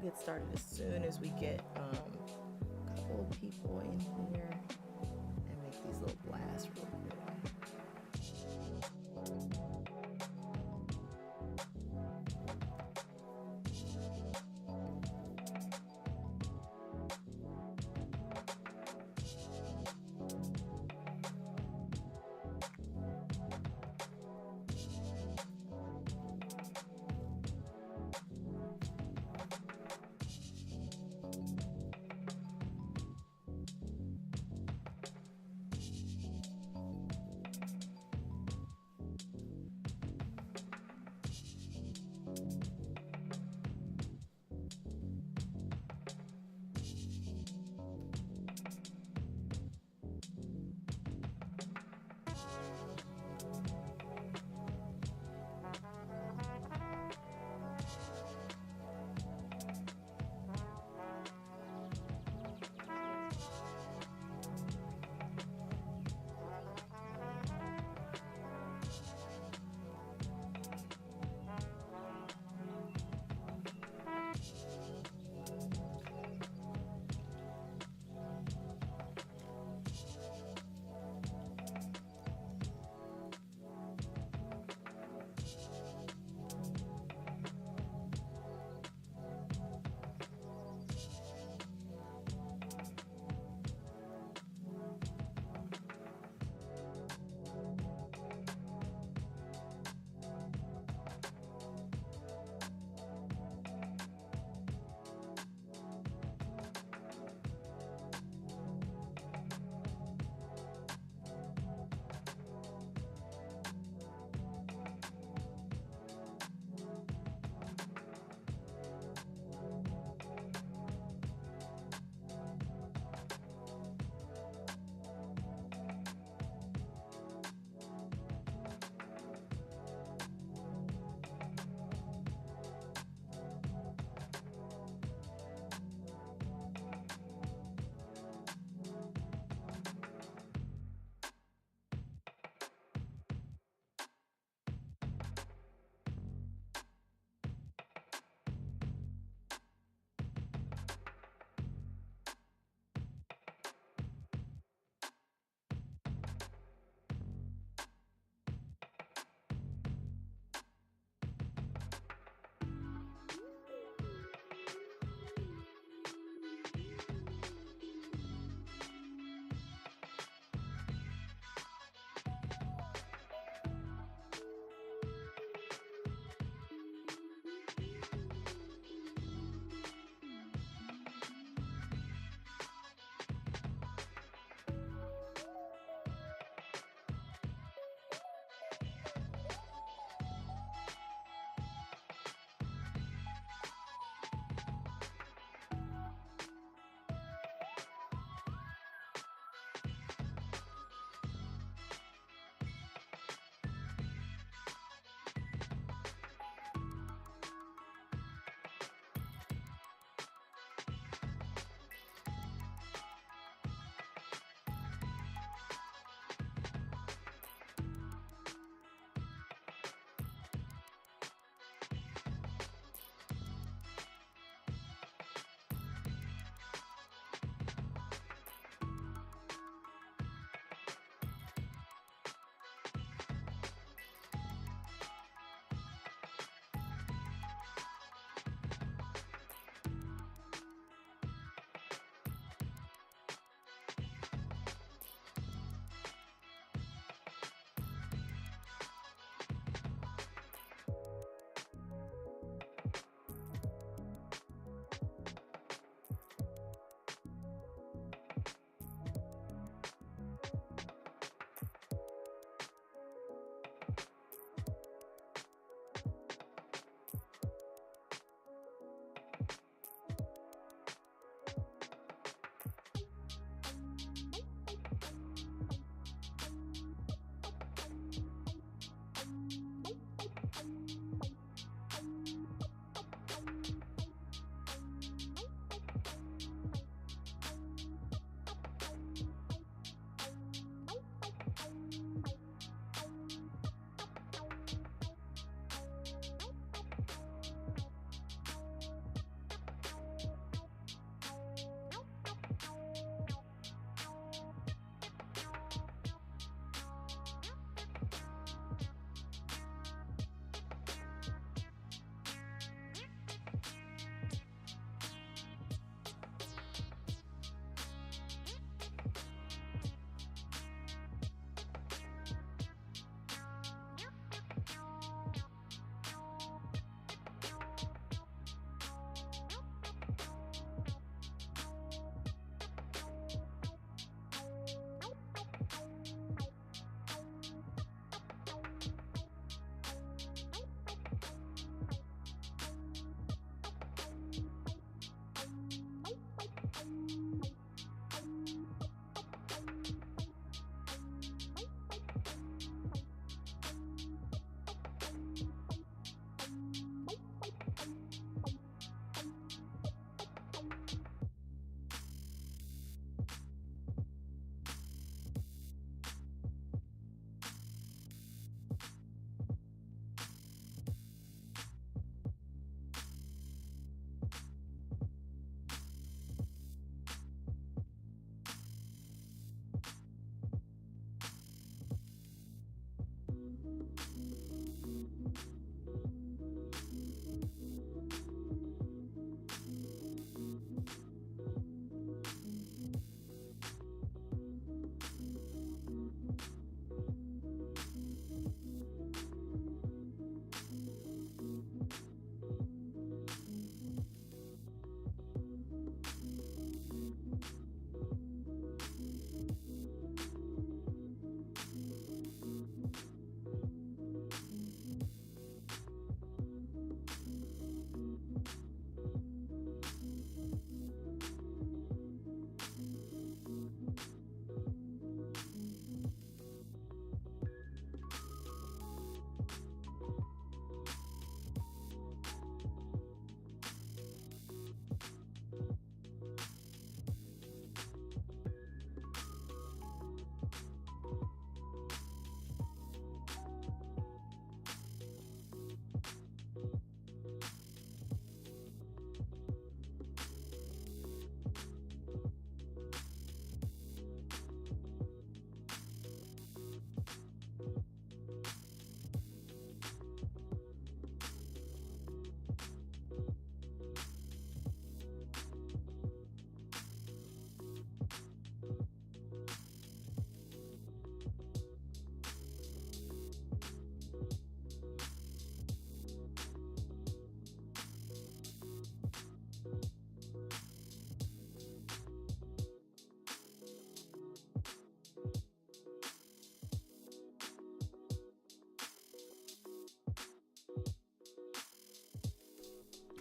get started as soon as we get a couple of people in here and make these little blasts real quick.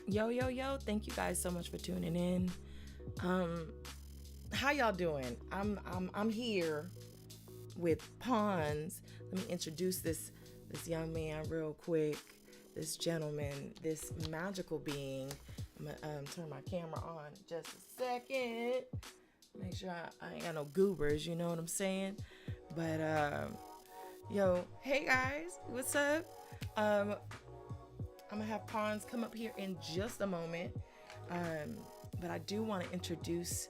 Yo, yo, yo, thank you guys so much for tuning in. How y'all doing? I'm here with Ponds. Let me introduce this young man real quick. This gentleman, this magical being. I'm gonna turn my camera on just a second. Make sure I ain't got no goobers, you know what I'm saying? But yo, hey guys, what's up? I'm gonna have Ponds come up here in just a moment, but I do want to introduce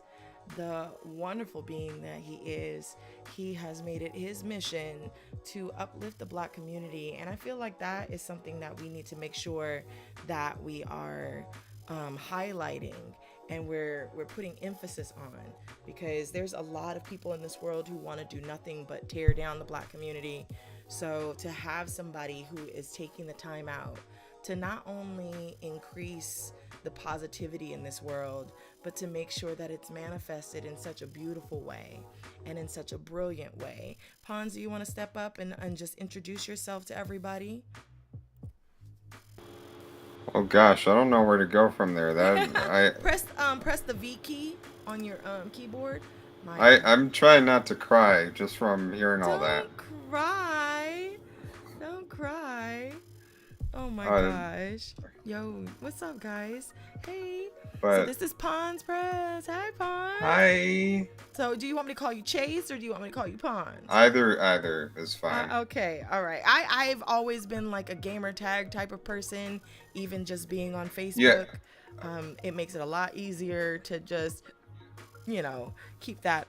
the wonderful being that he is. He has made it his mission to uplift the Black community, and I feel like that is something that we need to make sure that we are highlighting and we're putting emphasis on, because there's a lot of people in this world who want to do nothing but tear down the Black community. So to have somebody who is taking the time out to not only increase the positivity in this world, but to make sure that it's manifested in such a beautiful way and in such a brilliant way. Ponds, do you want to step up and just introduce yourself to everybody? Oh gosh, I don't know where to go from there. Press the V key on your keyboard. I'm trying not to cry just from hearing all that. Don't cry. Oh my gosh. Yo, what's up, guys? Hey. So this is PondsPress. Hi, Ponds. Hi. So do you want me to call you Chase or do you want me to call you Ponds? Either is fine. Okay, all right. I've always been like a gamer tag type of person, even just being on Facebook. Yeah. It makes it a lot easier to just, keep that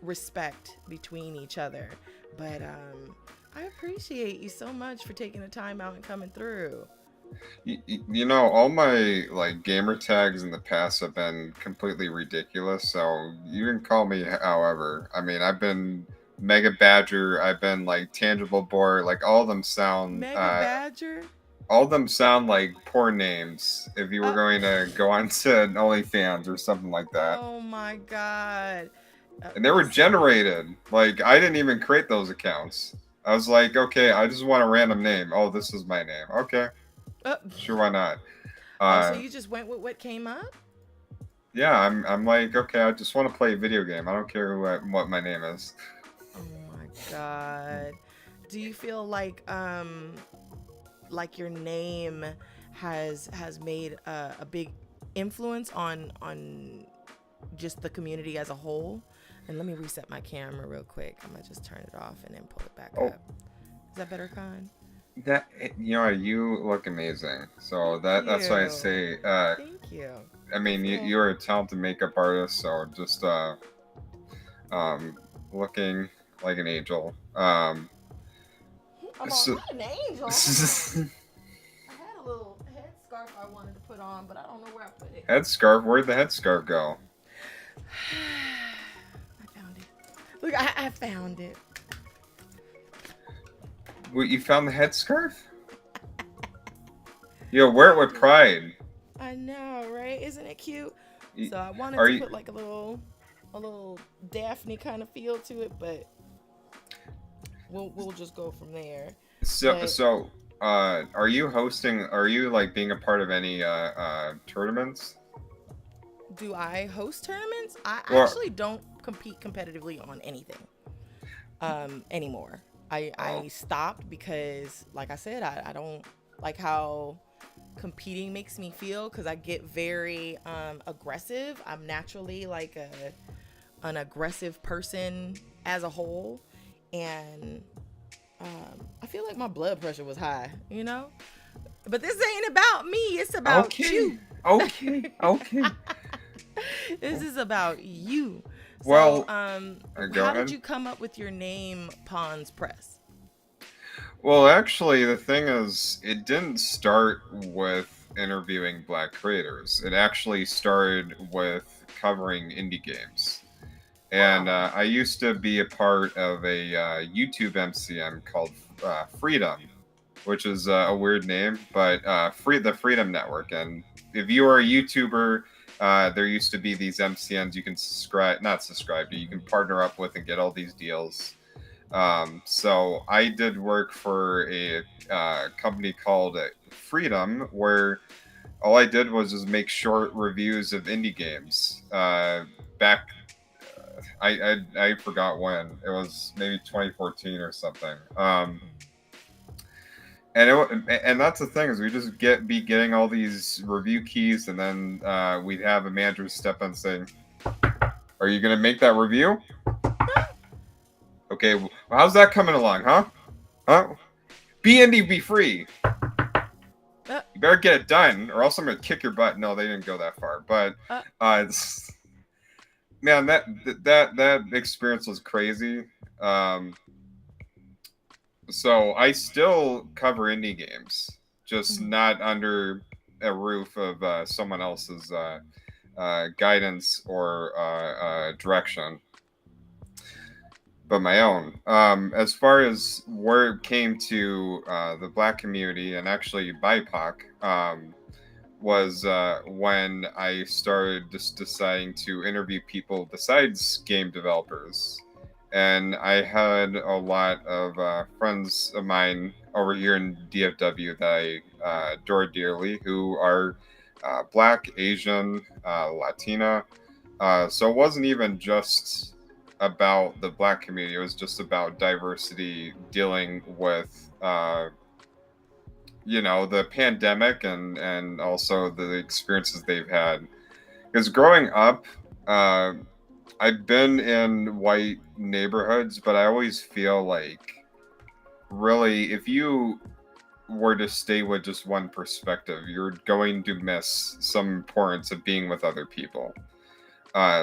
respect between each other. But I appreciate you so much for taking the time out and coming through. All my gamer tags in the past have been completely ridiculous, so you can call me however. I mean, I've been Mega Badger, I've been Tangible Boar, all of them sound Mega Badger? All of them sound like poor names if you were going to go on to OnlyFans or something like that. Oh my god. And they were generated. I didn't even create those accounts. I was like, okay, I just want a random name. Oh, this is my name. Okay. Sure, why not? So you just went with what came up? Yeah, I'm like, okay, I just want to play a video game. I don't care what my name is. Oh my god. Do you feel like your name has made a big influence on just the community as a whole? And let me reset my camera real quick. I'm gonna just turn it off and then pull it back up. Is that better, Con? That you look amazing. So that's why I say. Thank you. I mean, you're a talented makeup artist, so just looking like an angel. I'm So, not an angel. I had a little headscarf I wanted to put on, but I don't know where I put it. headscarf. Where'd the headscarf go? I found it. Look, I found it. What, you found the headscarf? Yo, wear it with pride. I know, right? Isn't it cute? So I wanted Are to you? put like a little Daphne kind of feel to it, but we'll just go from there. So, But so, are you hosting? Are you like being a part of any tournaments? do I host tournaments? I Well, actually don't compete competitively on anything anymore. I oh, stopped because, like I said, I don't like how competing makes me feel because I get very aggressive. I'm naturally like an aggressive person as a whole, and I feel like my blood pressure was high, you know. But this ain't about me. It's about okay, you. okay, okay. This is about you. So, Well, go how did ahead. you come up with your name, PondsPress? Well, actually, the thing is, it didn't start with interviewing black creators. It actually started with covering indie games. And Oh, I used to be a part of a YouTube MCM called Freedom, which is a weird name, but the Freedom Network. And if you are a YouTuber, there used to be these MCNs you can not subscribe to, you can partner up with and get all these deals. So I did work for a company called Freedom, where all I did was just make short reviews of indie games. Back, I forgot when it was, maybe 2014 or something. And that's the thing, is we just be getting all these review keys, and then we'd have a manager step in saying, "Are you gonna make that review? Okay, well, how's that coming along, huh? Huh? Be indie, be free. uh, You better get it done, or else I'm gonna kick your butt." No, they didn't go that far, but uh, it's, man, that experience was crazy. Um, so I still cover indie games, just mhm. not under a roof of someone else's guidance or direction, but my own. As far as where it came to the black community and actually BIPOC, was when I started just deciding to interview people besides game developers. And I had a lot of friends of mine over here in DFW that I adore dearly, who are Black, Asian, Latina. So it wasn't even just about the Black community, it was just about diversity, dealing with the pandemic, and also the experiences they've had, because growing up, uh I've been in white neighborhoods, but I always feel like, really, if you were to stay with just one perspective, you're going to miss some importance of being with other people.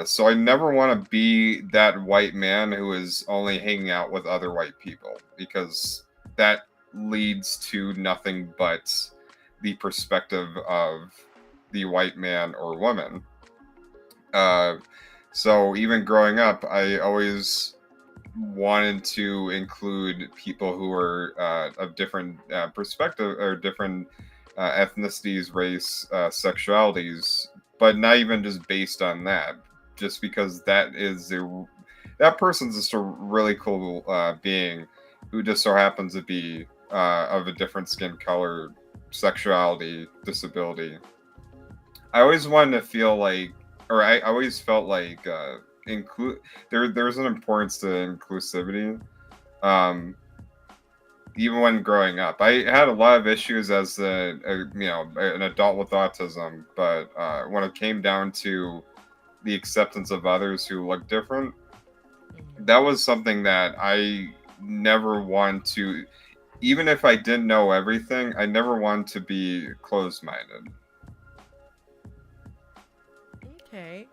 So I never want to be that white man who is only hanging out with other white people, because that leads to nothing but the perspective of the white man or woman. Uh, so even growing up, I always wanted to include people who are of different perspective, or different ethnicities, race, sexualities, but not even just based on that. Just because that person's just a really cool being, who just so happens to be of a different skin color, sexuality, disability. I always wanted to feel like, or I always felt like, include there's an importance to inclusivity. Um, Even when growing up, I had a lot of issues as an adult with autism, but when it came down to the acceptance of others who look different, that Mhm. was something that I never wanted to. Even if I didn't know everything, I never wanted to be closed-minded. Okay.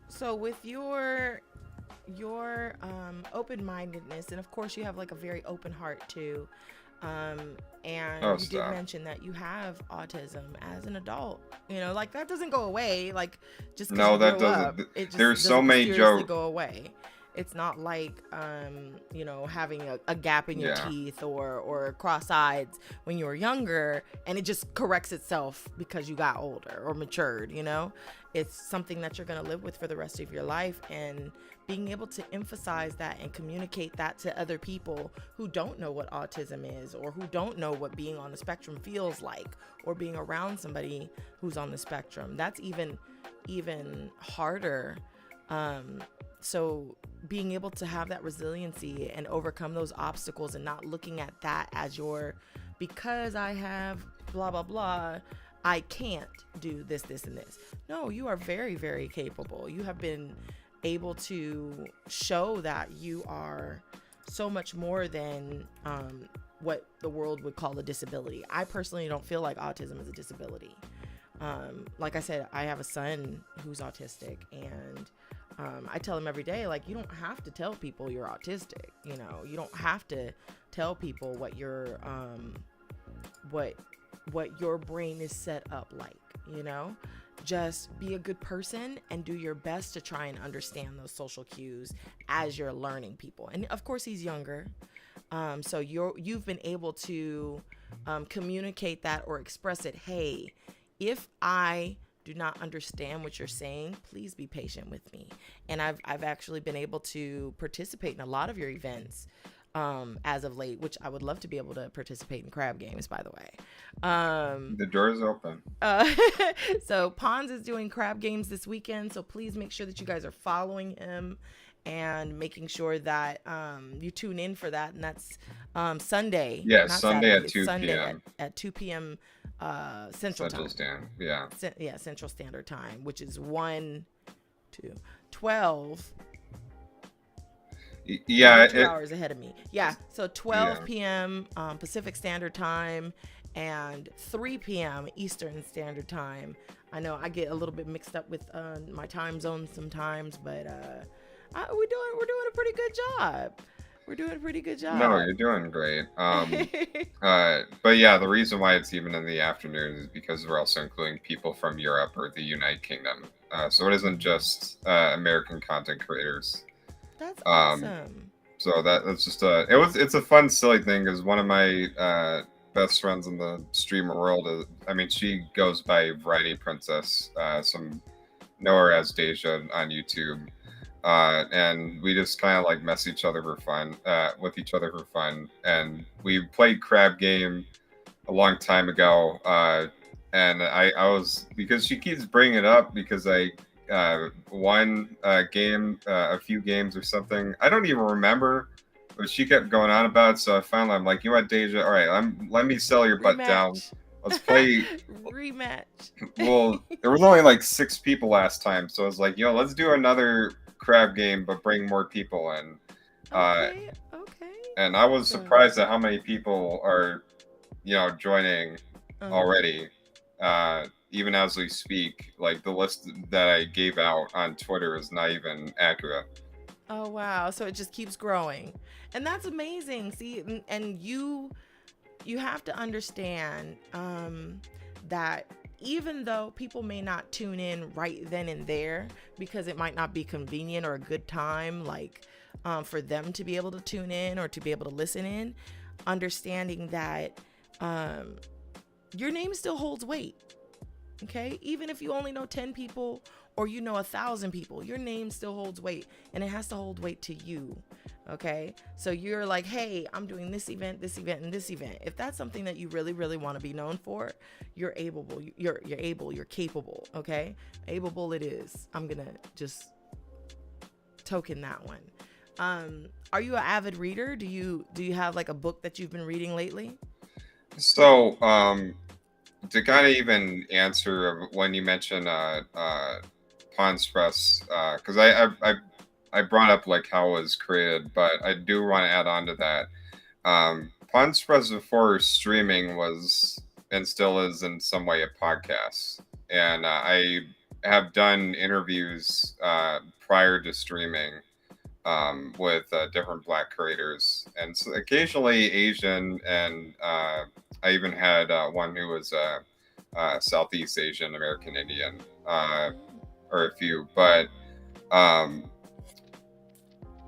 So with your your open-mindedness, and of course you have like a very open heart too. Um, Oh, and you did stop. mention that you have autism as an adult. You know, like that doesn't go away. Like just because you No, that grow doesn't. up, it just There's so doesn't many mysteriously joke. go away. It's not like you know, having a gap in your Yeah. teeth or cross-eyed when you were younger, and it just corrects itself because you got older or matured. You know, it's something that you're gonna live with for the rest of your life, and being able to emphasize that and communicate that to other people who don't know what autism is, or who don't know what being on the spectrum feels like, or being around somebody who's on the spectrum, that's even harder. So being able to have that resiliency and overcome those obstacles, and not looking at that as your, because I have blah blah blah, I can't do this, this, and this. No, you are very, very capable. You have been able to show that you are so much more than what the world would call a disability. I personally don't feel like autism is a disability. Like I said, I have a son who's autistic, and I tell him every day, like, you don't have to tell people you're autistic. You know, you don't have to tell people what your what your brain is set up like. You know, just be a good person and do your best to try and understand those social cues as you're learning people. And of course, he's younger, so you've been able to communicate that or express it. Hey, if I do not understand what you're saying, please be patient with me. And I've actually been able to participate in a lot of your events as of late, which I would love to be able to participate in crab games, by the way. The door's open. Uh, so Ponds is doing crab games this weekend, so please make sure that you guys are following him and making sure that you tune in for that. And that's Sunday, Yeah, not Sunday Saturday. at It's 2 Sunday p.m. at 2 p.m. Central Central Time. Stand. Yeah. Yeah, Central Standard Time, which is 1, 2, 12. Yeah. You're 2 hours ahead of me. Yeah, so 12 Yeah. p.m. Pacific Standard Time and 3 p.m. Eastern Standard Time. I know I get a little bit mixed up with my time zones sometimes, but we're doing a pretty good job. We're doing a pretty good No, job. you're doing great. But yeah, the reason why it's even in the afternoon is because we're also including people from Europe or the United Kingdom. So it isn't just American content creators. That's Um, awesome. so that's just it's a fun, silly thing because one of my best friends in the streamer world is, I mean, she goes by Variety Princess. Some know her as Deja on YouTube. And we just kind of like mess each other for fun, with each other for fun. And we played Crab Game a long time ago. And I was, because she keeps bringing it up because I won a game, a few games or something. I don't even remember, but she kept going on about it. So I finally, I'm like, you know what, Deja? All right, let me settle your butt down. Rematch. Let's play. Rematch. Well, there was only like 6 people last time, so I was like, let's do another crab game, but bring more people in. Okay. And I was surprised at how many people are, joining already. Even as we speak, like the list that I gave out on Twitter is not even accurate. Oh wow! So it just keeps growing, and that's amazing. See, and you have to understand that even though people may not tune in right then and there because it might not be convenient or a good time, like for them to be able to tune in or to be able to listen in, understanding that your name still holds weight. Okay, even if you only know 10 people or 1,000 people, your name still holds weight, and it has to hold weight to you. Okay, so you're like, hey, I'm doing this event, and this event. If that's something that you really, really want to be known for, you're able, you're capable. Okay, able it is. I'm gonna just token that one. Are you an avid reader? Do you have like a book that you've been reading lately? So, to kind of even answer when you mentioned PondsPress, because I brought up like how it was created, but I do want to add on to that. PondsPress before streaming was and still is in some way a podcast, and I have done interviews prior to streaming with different Black creators, and so occasionally Asian, and I even had one who was Southeast Asian American Indian, or a few, but um,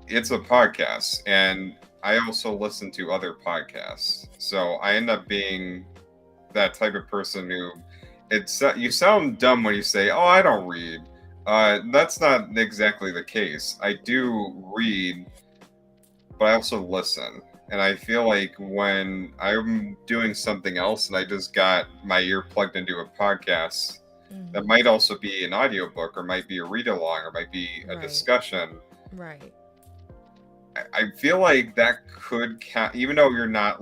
it's a podcast, and I also listen to other podcasts, so I end up being that type of person who you sound dumb when you say, "Oh, I don't read." That's not exactly the case. I do read, but I also listen. And I feel like when I'm doing something else and I just got my ear plugged into a podcast, that Mm-hmm. might also be an audiobook, or might be a read along, or might be a Right. discussion. Right. I feel like that could count, even though you're not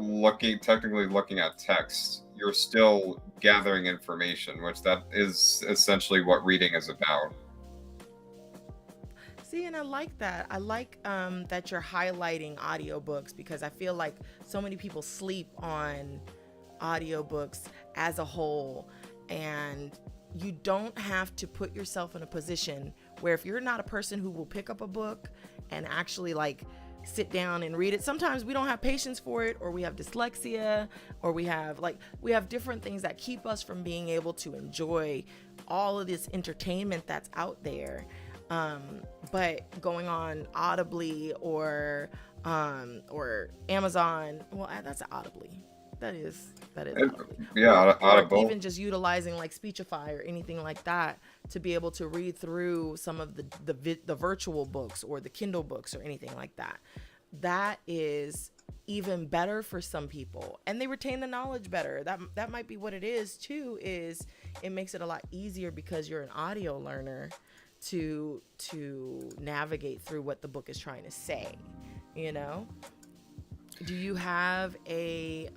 technically looking at text, you're still gathering information, which that is essentially what reading is about. See, and I like that. I like that you're highlighting audiobooks because I feel like so many people sleep on audiobooks as a whole. And you don't have to put yourself in a position where if you're not a person who will pick up a book and actually like sit down and read it, sometimes we don't have patience for it, or we have dyslexia, or we have different things that keep us from being able to enjoy all of this entertainment that's out there. But going on Audibly or Amazon, well, that's Audibly. That is And, Audibly, yeah, or Audible. even just utilizing like Speechify or anything like that to be able to read through some of the virtual books or the Kindle books or anything like that. That is even better for some people, and they retain the knowledge better. That might be what it is too. Is it makes it a lot easier because you're an audio learner to navigate through what the book is trying to say, you know? Do you have a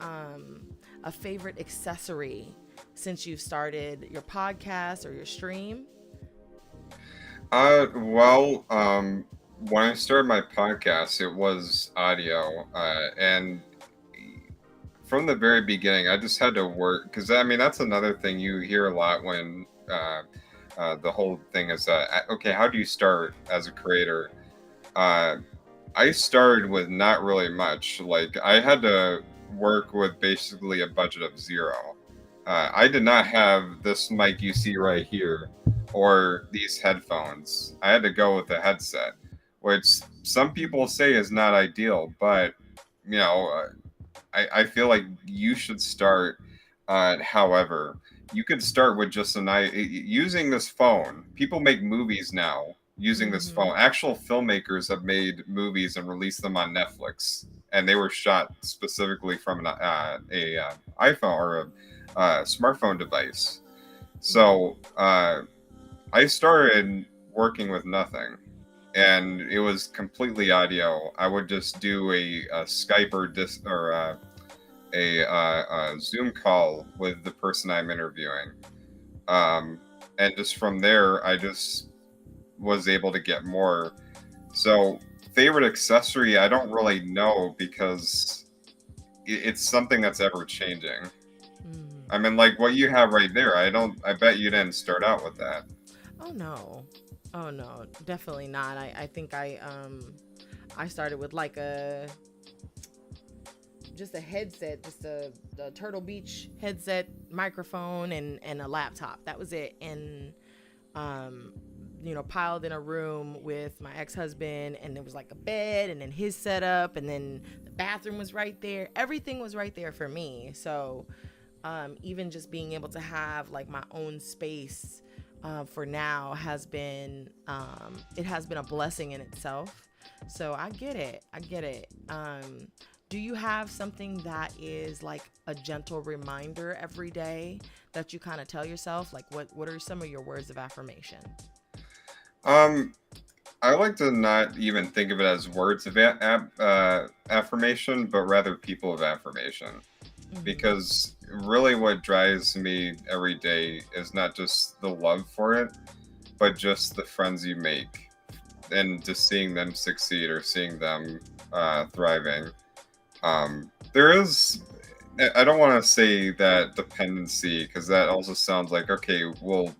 favorite accessory since you've started your podcast or your stream? Well, when I started my podcast, it was audio, and from the very beginning, I just had to work, because I mean that's another thing you hear a lot when the whole thing is okay, how do you start as a creator? Uh, I started with not really much. Like I had to work with basically a budget of zero. I did not have this mic you see right here or these headphones. I had to go with a headset, which some people say is not ideal, but you know, I feel like you should start. However, you could start with just using this phone. People make movies now using this Mm-hmm. phone. Actual filmmakers have made movies and released them on Netflix, and they were shot specifically from a iPhone or a smartphone device. Mm-hmm. So I started working with nothing, and it was completely audio. I would just do a Skype or a Zoom call with the person I'm interviewing, um, and just from there, I just was able to get more. So, favorite accessory, I don't really know because it's something that's ever changing. Mm-hmm. I mean, like what you have right there, I don't. I bet you didn't start out with that. Oh no. Oh no, definitely not. I think I started with like a just a headset, just a Turtle Beach headset, microphone, and a laptop. That was it. And um, piled in a room with my ex-husband, and there was like a bed, and then his setup, and then the bathroom was right there. Everything was right there for me. So even just being able to have like my own space for now it has been a blessing in itself. So I get it. I get it. Do you have something that is like a gentle reminder every day that you kind of tell yourself? Like what are some of your words of affirmation? Um, I like to not even think of it as words of affirmation, but rather people of affirmation. Mm-hmm. Because really, what drives me every day is not just the love for it, but just the friends you make, and just seeing them succeed or seeing them thriving. There is, I don't want to say that dependency, because that also sounds like, okay, well,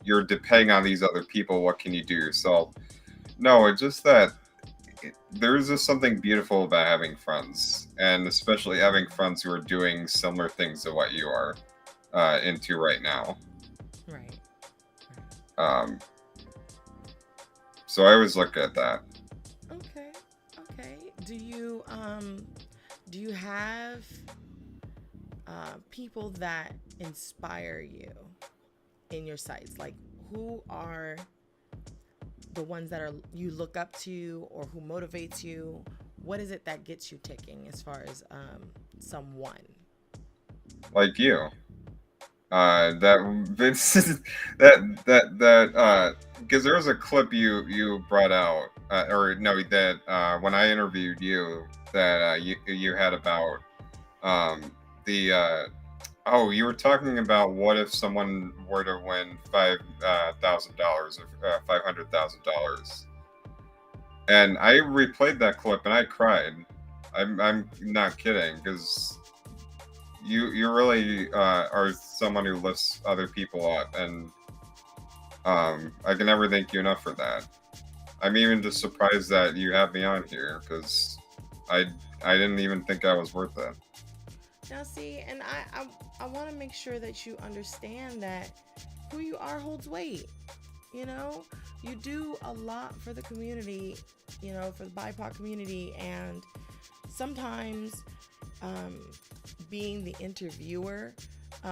you're depending on these other people. What can you do yourself? No, it's just that there's just something beautiful about having friends, and especially having friends who are doing similar things to what you are into right now. Right. Um, so I always look at that. Okay. Okay. Do you have people that inspire you in your sites? Like, who are the ones that are you look up to, or who motivates you? What is it that gets you ticking as far as someone? Like you. That Vince, that because there was a clip you brought out, or no, that when I interviewed you, that you had about um the oh, you were talking about what if someone were to win $5,000 or $500,000, and I replayed that clip and I cried. I'm not kidding, because you really are someone who lifts other people up, and I can never thank you enough for that. I'm even just surprised that you have me on here, because I I didn't even think I was worth it. Now, see, and I want to make sure that you understand that who you are holds weight. You know, you do a lot for the community, you know, for the BIPOC community, and sometimes um, being the interviewer,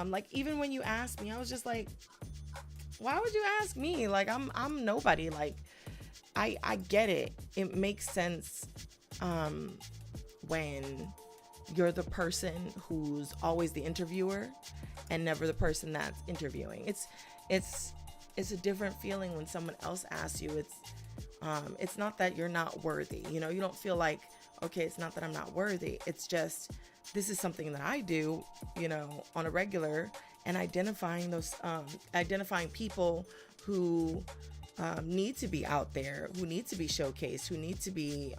like even when you asked me, I was just like, why would you ask me? Like I'm nobody. Like I get it. It makes sense when you're the person who's always the interviewer and never the person that's interviewing. It's a different feeling when someone else asks you. It's not that you're not worthy. You know, you don't feel like, okay, it's not that I'm not worthy. It's just, this is something that I do, you know, on a regular, and identifying people who need to be out there, who need to be showcased, who need to be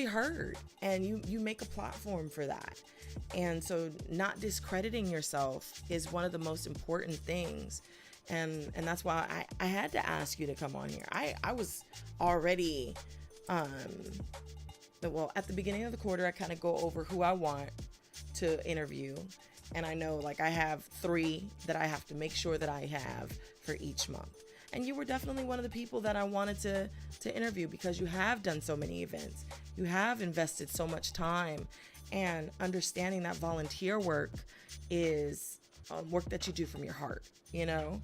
heard, and you make a platform for that. And so not discrediting yourself is one of the most important things. And that's why I had to ask you to come on here. I was already, well, at the beginning of the quarter, I kind of go over who I want to interview. And I know, like, I have 3 that I have to make sure that I have for each month. And you were definitely one of the people that I wanted to interview, because you have done so many events. You have invested so much time, and understanding that volunteer work is work that you do from your heart. You know,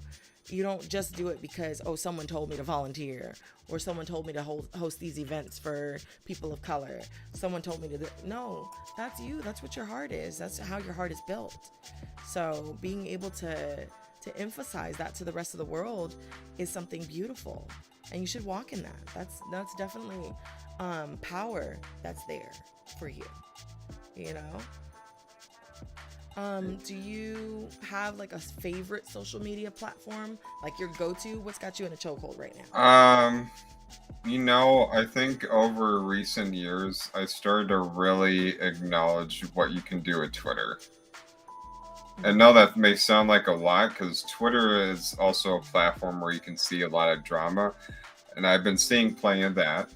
you don't just do it because, oh, someone told me to volunteer, or someone told me to host these events for people of color. Someone told me to no, that's you. That's what your heart is. That's how your heart is built. So being able to emphasize that to the rest of the world is something beautiful, and you should walk in that. That's definitely power that's there for you. You know. Do you have like a favorite social media platform, like your go-to? What's got you in a chokehold right now? You know, I think over recent years, I started to really acknowledge what you can do with Twitter. And now that may sound like a lot, because Twitter is also a platform where you can see a lot of drama, and I've been seeing plenty of that.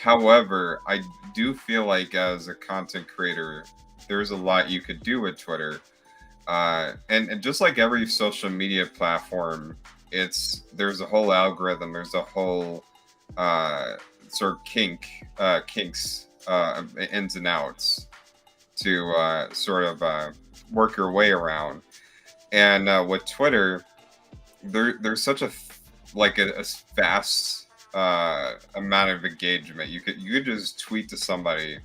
However, I do feel like as a content creator, there's a lot you could do with Twitter. And just like every social media platform, there's a whole algorithm, there's a whole sort of kinks, ins and outs to sort of work your way around. And with Twitter, there's such a fast amount of engagement. You could just tweet to somebody.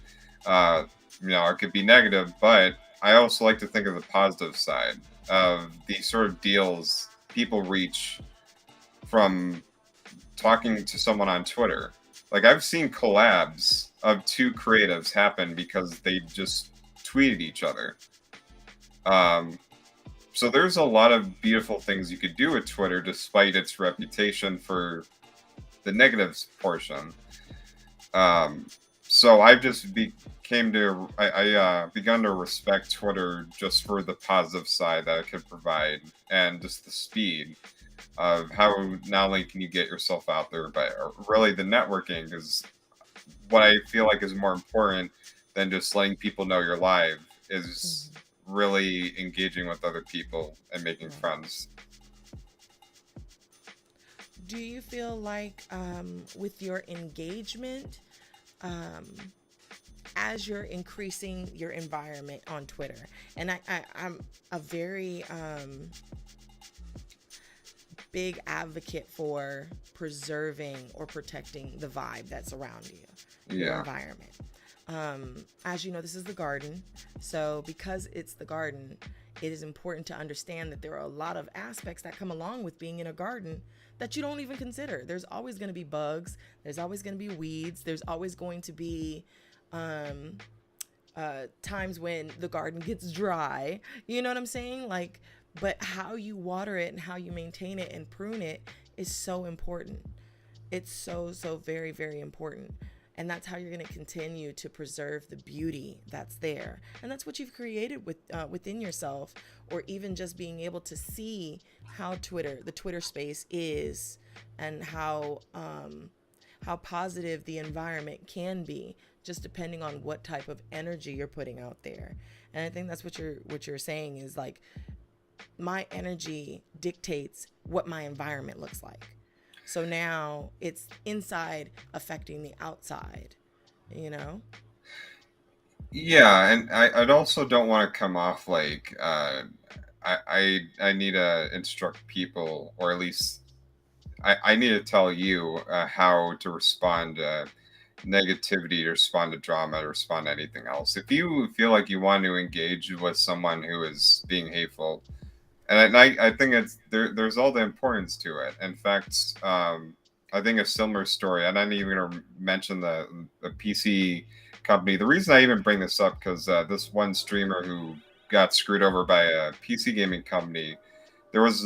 You know, it could be negative, but I also like to think of the positive side of the sort of deals people reach from talking to someone on Twitter. Like, I've seen collabs of 2 creatives happen because they just tweeted each other. So there's a lot of beautiful things you could do with Twitter, despite its reputation for the negatives portion. So I've just begun to respect Twitter just for the positive side that it could provide, and just the speed. of how not only can you get yourself out there, but really the networking is what I feel like is more important than just letting people know you're live, is Hmm. really engaging with other people and making Right. friends. Do you feel like with your engagement, um, as you're increasing your environment on Twitter, and I'm a very big advocate for preserving or protecting the vibe that's around you, your Yeah. environment. As you know, this is the garden. So, because it's the garden, it is important to understand that there are a lot of aspects that come along with being in a garden that you don't even consider. There's always going to be bugs, there's always going to be weeds, there's always going to be um, times when the garden gets dry. You know what I'm saying? Like, but how you water it and how you maintain it and prune it is so important. It's so, so very, very important. And that's how you're going to continue to preserve the beauty that's there. And that's what you've created within yourself, or even just being able to see how the Twitter space is, and how positive the environment can be, just depending on what type of energy you're putting out there. And I think that's what you're saying is like, my energy dictates what my environment looks like. So now it's inside affecting the outside, you know? Yeah, and I also don't want to come off like I need to instruct people, or at least I need to tell you how to respond to negativity, to respond to drama, to respond to anything else. If you feel like you want to engage with someone who is being hateful, and I think it's there's all the importance to it. In fact, I think a similar story, and I'm even going to mention the PC company. The reason I even bring this up, because this one streamer who got screwed over by a PC gaming company, there was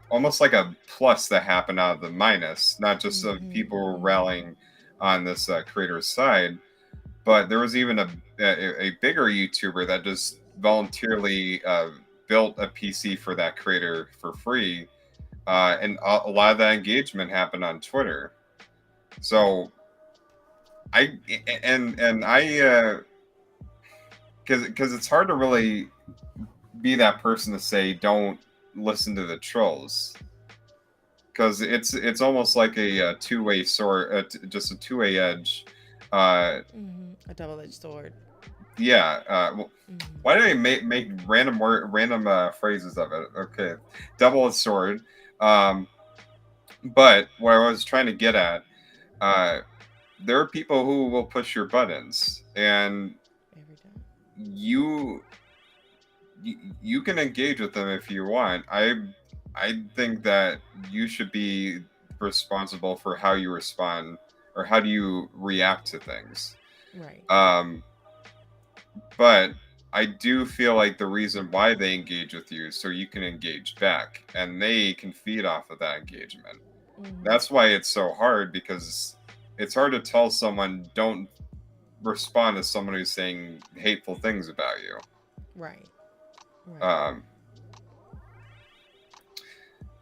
almost like a plus that happened out of the minus, not just of Mm-hmm. people Mm-hmm. rallying on this creator's side, but there was even a bigger YouTuber that just voluntarily built a PC for that creator for free, and a lot of that engagement happened on Twitter. So I and I because it's hard to really be that person to say don't listen to the trolls, because it's almost like a two-way sword, just a two-way edge. Uh, Mm-hmm. A double-edged sword. yeah. Mm-hmm. Why do I make random phrases of it? Okay, double-edged sword. Um, but what I was trying to get at, uh, there are people who will push your buttons, and Every time. you you can engage with them if you want. I think that you should be responsible for how you respond, or how do you react to things. Right. Um, but I do feel like the reason why they engage with you is so you can engage back, and they can feed off of that engagement. Mm-hmm. That's why it's so hard, because it's hard to tell someone don't respond to someone who's saying hateful things about you. Right. Right. Um,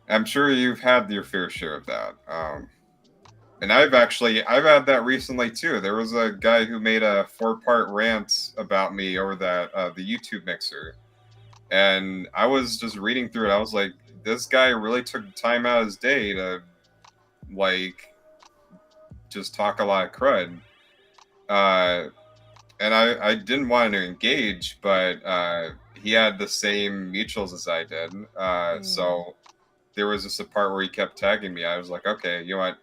I'm sure you've had your fair share of that. And I've had that recently too. There was a guy who made a 4-part rant about me over that the YouTube mixer, and I was just reading through it. I was like, this guy really took time out of his day to like just talk a lot of crud. Uh, and I didn't want to engage, but he had the same mutuals as I did. Mm. So there was just a part where he kept tagging me. I was like, okay, you know what?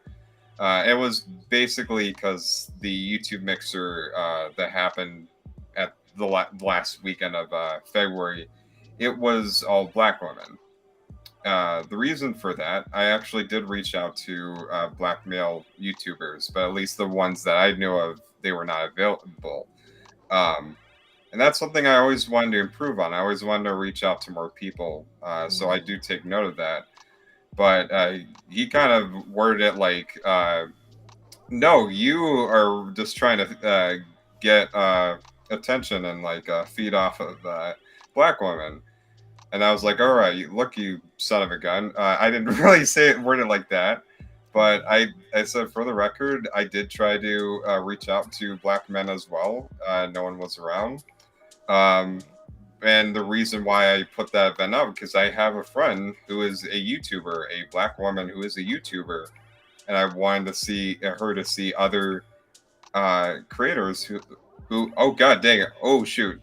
It was basically because the YouTube mixer that happened at the last weekend of February, it was all black women. The reason for that, I actually did reach out to black male YouTubers, but at least the ones that I knew of, they were not available. Um, and that's something I always wanted to improve on. I always wanted to reach out to more people, so I Mm-hmm. do take note of that. But he kind of worded it like, no, you are just trying to get attention and like feed off of black women. And I was like, all right, look, you son of a gun. I didn't really say it worded like that, but I said for the record, I did try to reach out to black men as well. No one was around. Um, and the reason why I put that event up because I have a friend who is a YouTuber, a black woman who is a YouTuber, and I wanted to see her to see other creators who oh god dang it, oh shoot,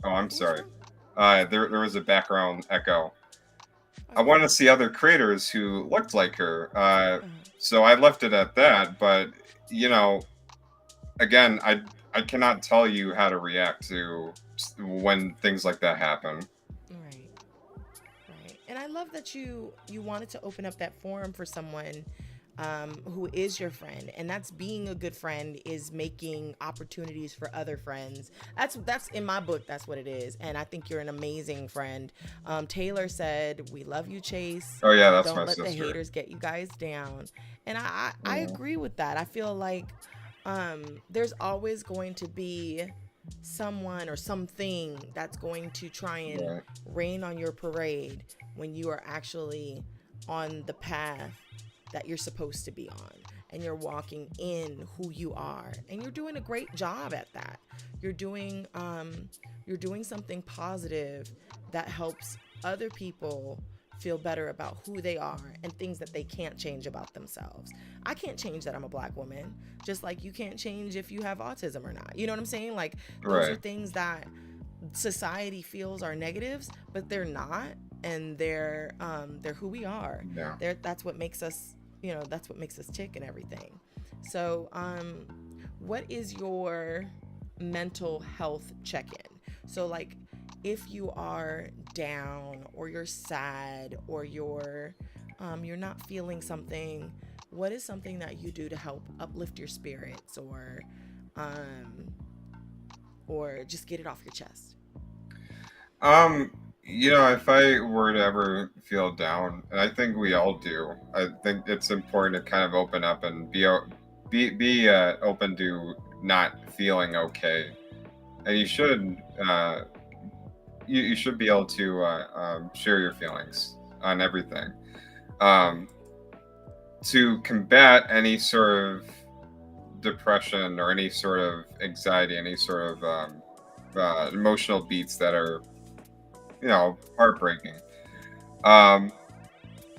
oh I'm What's sorry, wrong? there was a background echo. I Okay. wanted to see other creators who looked like her, Uh-huh. so I left it at that. But you know, again, I cannot tell you how to react to when things like that happen. Right. Right. And I love that you wanted to open up that forum for someone who is your friend, and that's being a good friend is making opportunities for other friends. That's in my book. That's what it is, and I think you're an amazing friend. Taylor said, "We love you, Chase. Oh yeah, that's Don't my let the sister. haters get you guys down." And I Yeah, agree with that. I feel like there's always going to be someone or something that's going to try and right, rain on your parade when you are actually on the path that you're supposed to be on, and you're walking in who you are, and you're doing a great job at that. You're doing something positive that helps other people feel better about who they are and things that they can't change about themselves. I can't change that I'm a black woman, just like you can't change if you have autism or not. You know what I'm saying? Like, those are right, things that society feels are negatives, but they're not, and they're who we are. yeah. That's what makes us, that's what makes us tick and everything. So, what is your mental health check-in? So, like, if you are down or you're sad or you're not feeling something, what is something that you do to help uplift your spirits, um or just get it off your chest? Um, if I were to ever feel down, and I think we all do, I think it's important to kind of open up and be open to not feeling okay, and uh, you should be able to share your feelings on everything. Um, to combat any sort of depression or any sort of anxiety, any sort of emotional beats that are heartbreaking. Um,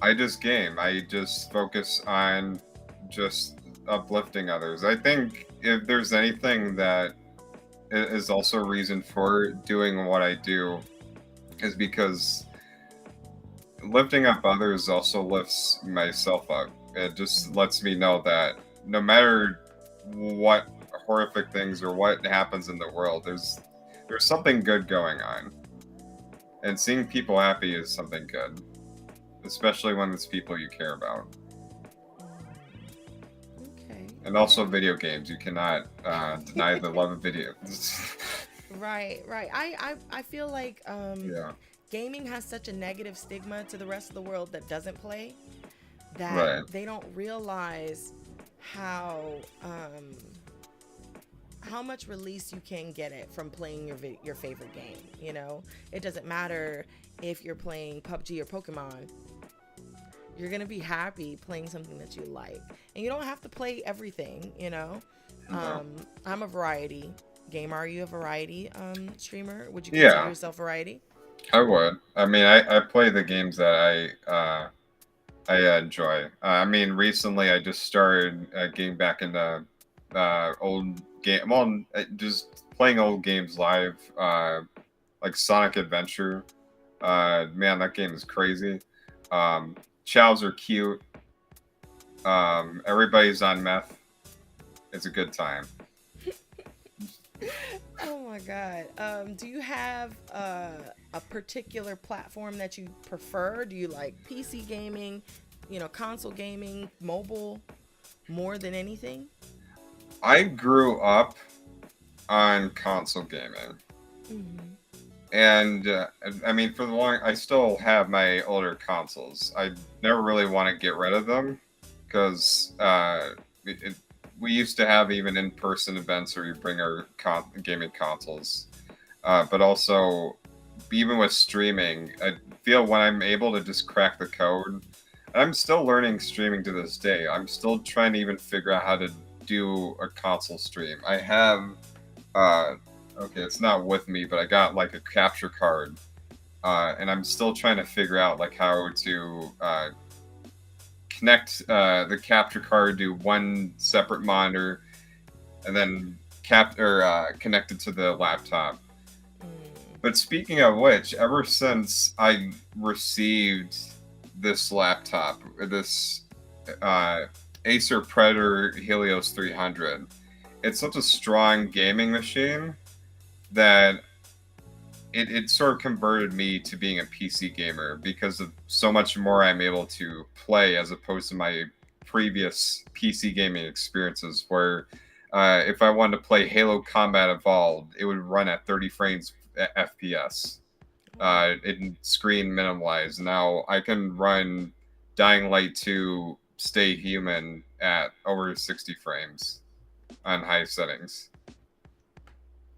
I just game. I just focus on just uplifting others. I think if there's anything that is also a reason for doing what I do is because lifting up others also lifts myself up. It just lets me know that no matter what horrific things or what happens in the world, there's something good going on. And seeing people happy is something good, especially when it's people you care about. Okay, And also video games. You cannot deny the love of video. right, right. I feel like Yeah, gaming has such a negative stigma to the rest of the world that doesn't play, that right. they don't realize how um how much release you can get it from playing your favorite game. It doesn't matter if you're playing PUBG or Pokemon. You're gonna be happy playing something that you like, and you don't have to play everything. No. I'm a variety gamer. Are you a variety streamer? Would you consider Yeah, yourself variety? I would. I mean, I play the games that I enjoy. I mean, recently I just started getting back into old game. Well, just playing old games live, like Sonic Adventure. Man, that game is crazy. Um, Chows are cute. Everybody's on meth. It's a good time. Oh my God. Do you have a particular platform that you prefer? Do you like PC gaming, console gaming, mobile, more than anything? I grew up on console gaming, Hmm. and I mean, for the long, I still have my older consoles. I never really want to get rid of them because we used to have even in-person events where you bring our gaming consoles, but also even with streaming, I feel when I'm able to just crack the code, I'm still learning streaming to this day. I'm still trying to even figure out how to do a console stream. I have, uh, okay, it's not with me, but I got like a capture card, and I'm still trying to figure out like how to connect the capture card to one separate monitor, and then connect it to the laptop. But speaking of which, ever since I received this laptop, this Acer Predator Helios 300, it's such a strong gaming machine that it sort of converted me to being a PC gamer because of so much more I'm able to play as opposed to my previous PC gaming experiences where if I wanted to play Halo Combat Evolved, it would run at 30 frames FPS. It screen minimalized. Now I can run Dying Light 2 Stay Human at over 60 frames on high settings.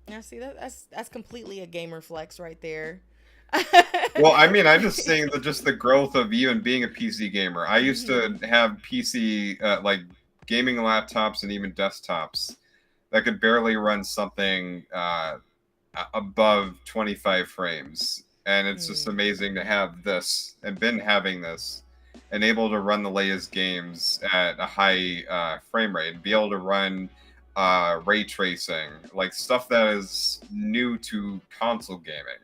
Now, see that's completely a gamer flex right there. Well, I mean, I'm just saying that just the growth of even being a PC gamer. I used to have PC like gaming laptops and even desktops that could barely run something above 25 frames, and it's just amazing to have this and been having this and able to run the latest games at a high frame rate and be able to run ray tracing, like stuff that is new to console gaming.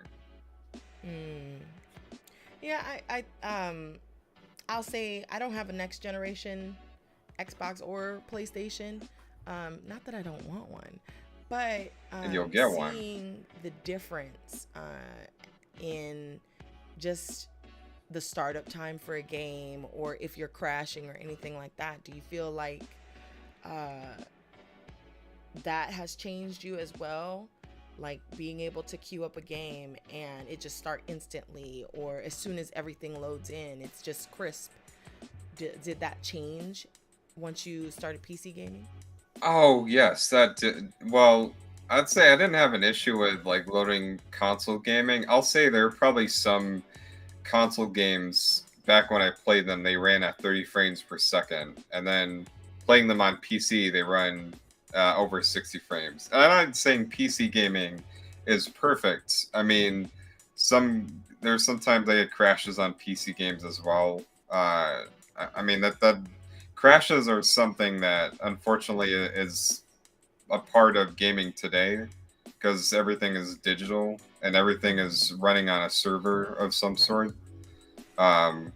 Yeah, I'll say I don't have a next generation Xbox or PlayStation. Not that I don't want one, but And you'll get one. seeing the difference in just the startup time for a game, or if you're crashing or anything like that, do you feel like uh, that has changed you as well? Like being able to queue up a game and it just start instantly, or as soon as everything loads in, it's just crisp. Did that change once you started PC gaming? Oh yes, that did. Well, I'd say I didn't have an issue with like loading console gaming. I'll say there are probably some console games back when I played them, they ran at 30 frames per second, and then playing them on PC, they run over 60 frames. And I'm not saying PC gaming is perfect. I mean, there's sometimes they had crashes on PC games as well. I mean that crashes are something that unfortunately is a part of gaming today because everything is digital and everything is running on a server of some Right. sort. Um,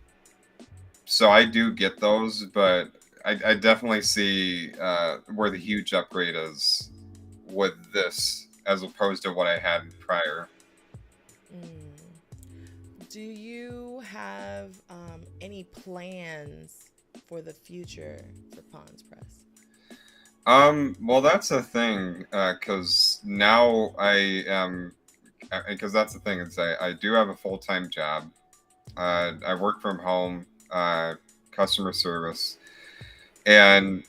so I do get those, but I definitely see where the huge upgrade is with this as opposed to what I had prior. Mm. Do you have any plans for the future for PondsPress? Well, that's the thing, because now I am, because that's the thing is I do have a full-time job. I work from home, customer service, and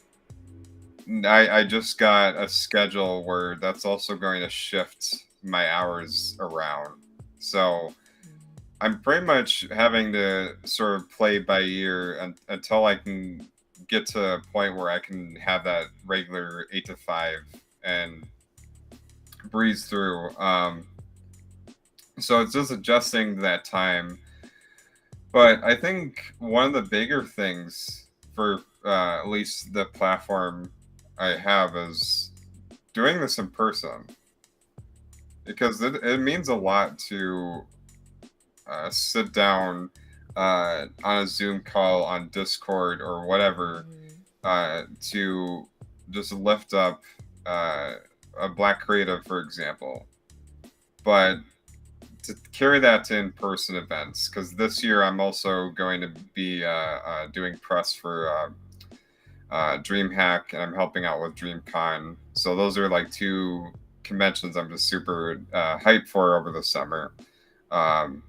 I just got a schedule where that's also going to shift my hours around. So I'm pretty much having to sort of play by ear until I can get to a point where I can have that regular 8 to 5 and breeze through. So it's just adjusting that time. But I think one of the bigger things for at least the platform I have is doing this in person because it means a lot to sit down on a Zoom call on Discord or whatever to just lift up a Black creative, for example. But to carry that to in-person events, because this year I'm also going to be doing press for DreamHack, and I'm helping out with DreamCon. So those are like two conventions I'm just super hyped for over the summer. Um,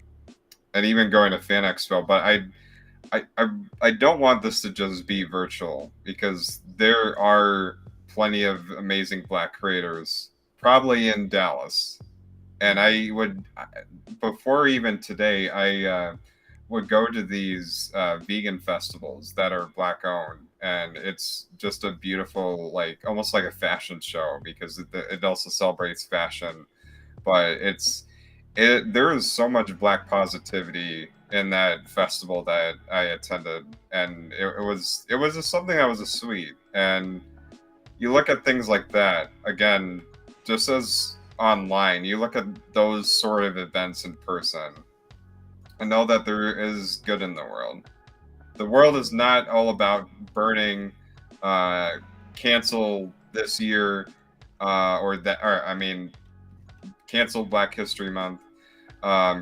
and even going to Fan Expo. But I don't want this to just be virtual because there are plenty of amazing Black creators, probably in Dallas. And I would, before even today, I would go to these vegan festivals that are black owned, and it's just a beautiful, like almost like a fashion show because it also celebrates fashion, but there is so much black positivity in that festival that I attended, and it was just something that was a sweet. And you look at things like that again, just as online, you look at those sort of events in person and know that there is good in the world. The world is not all about burning, uh, cancel this year, or that, or I mean, cancel Black History Month,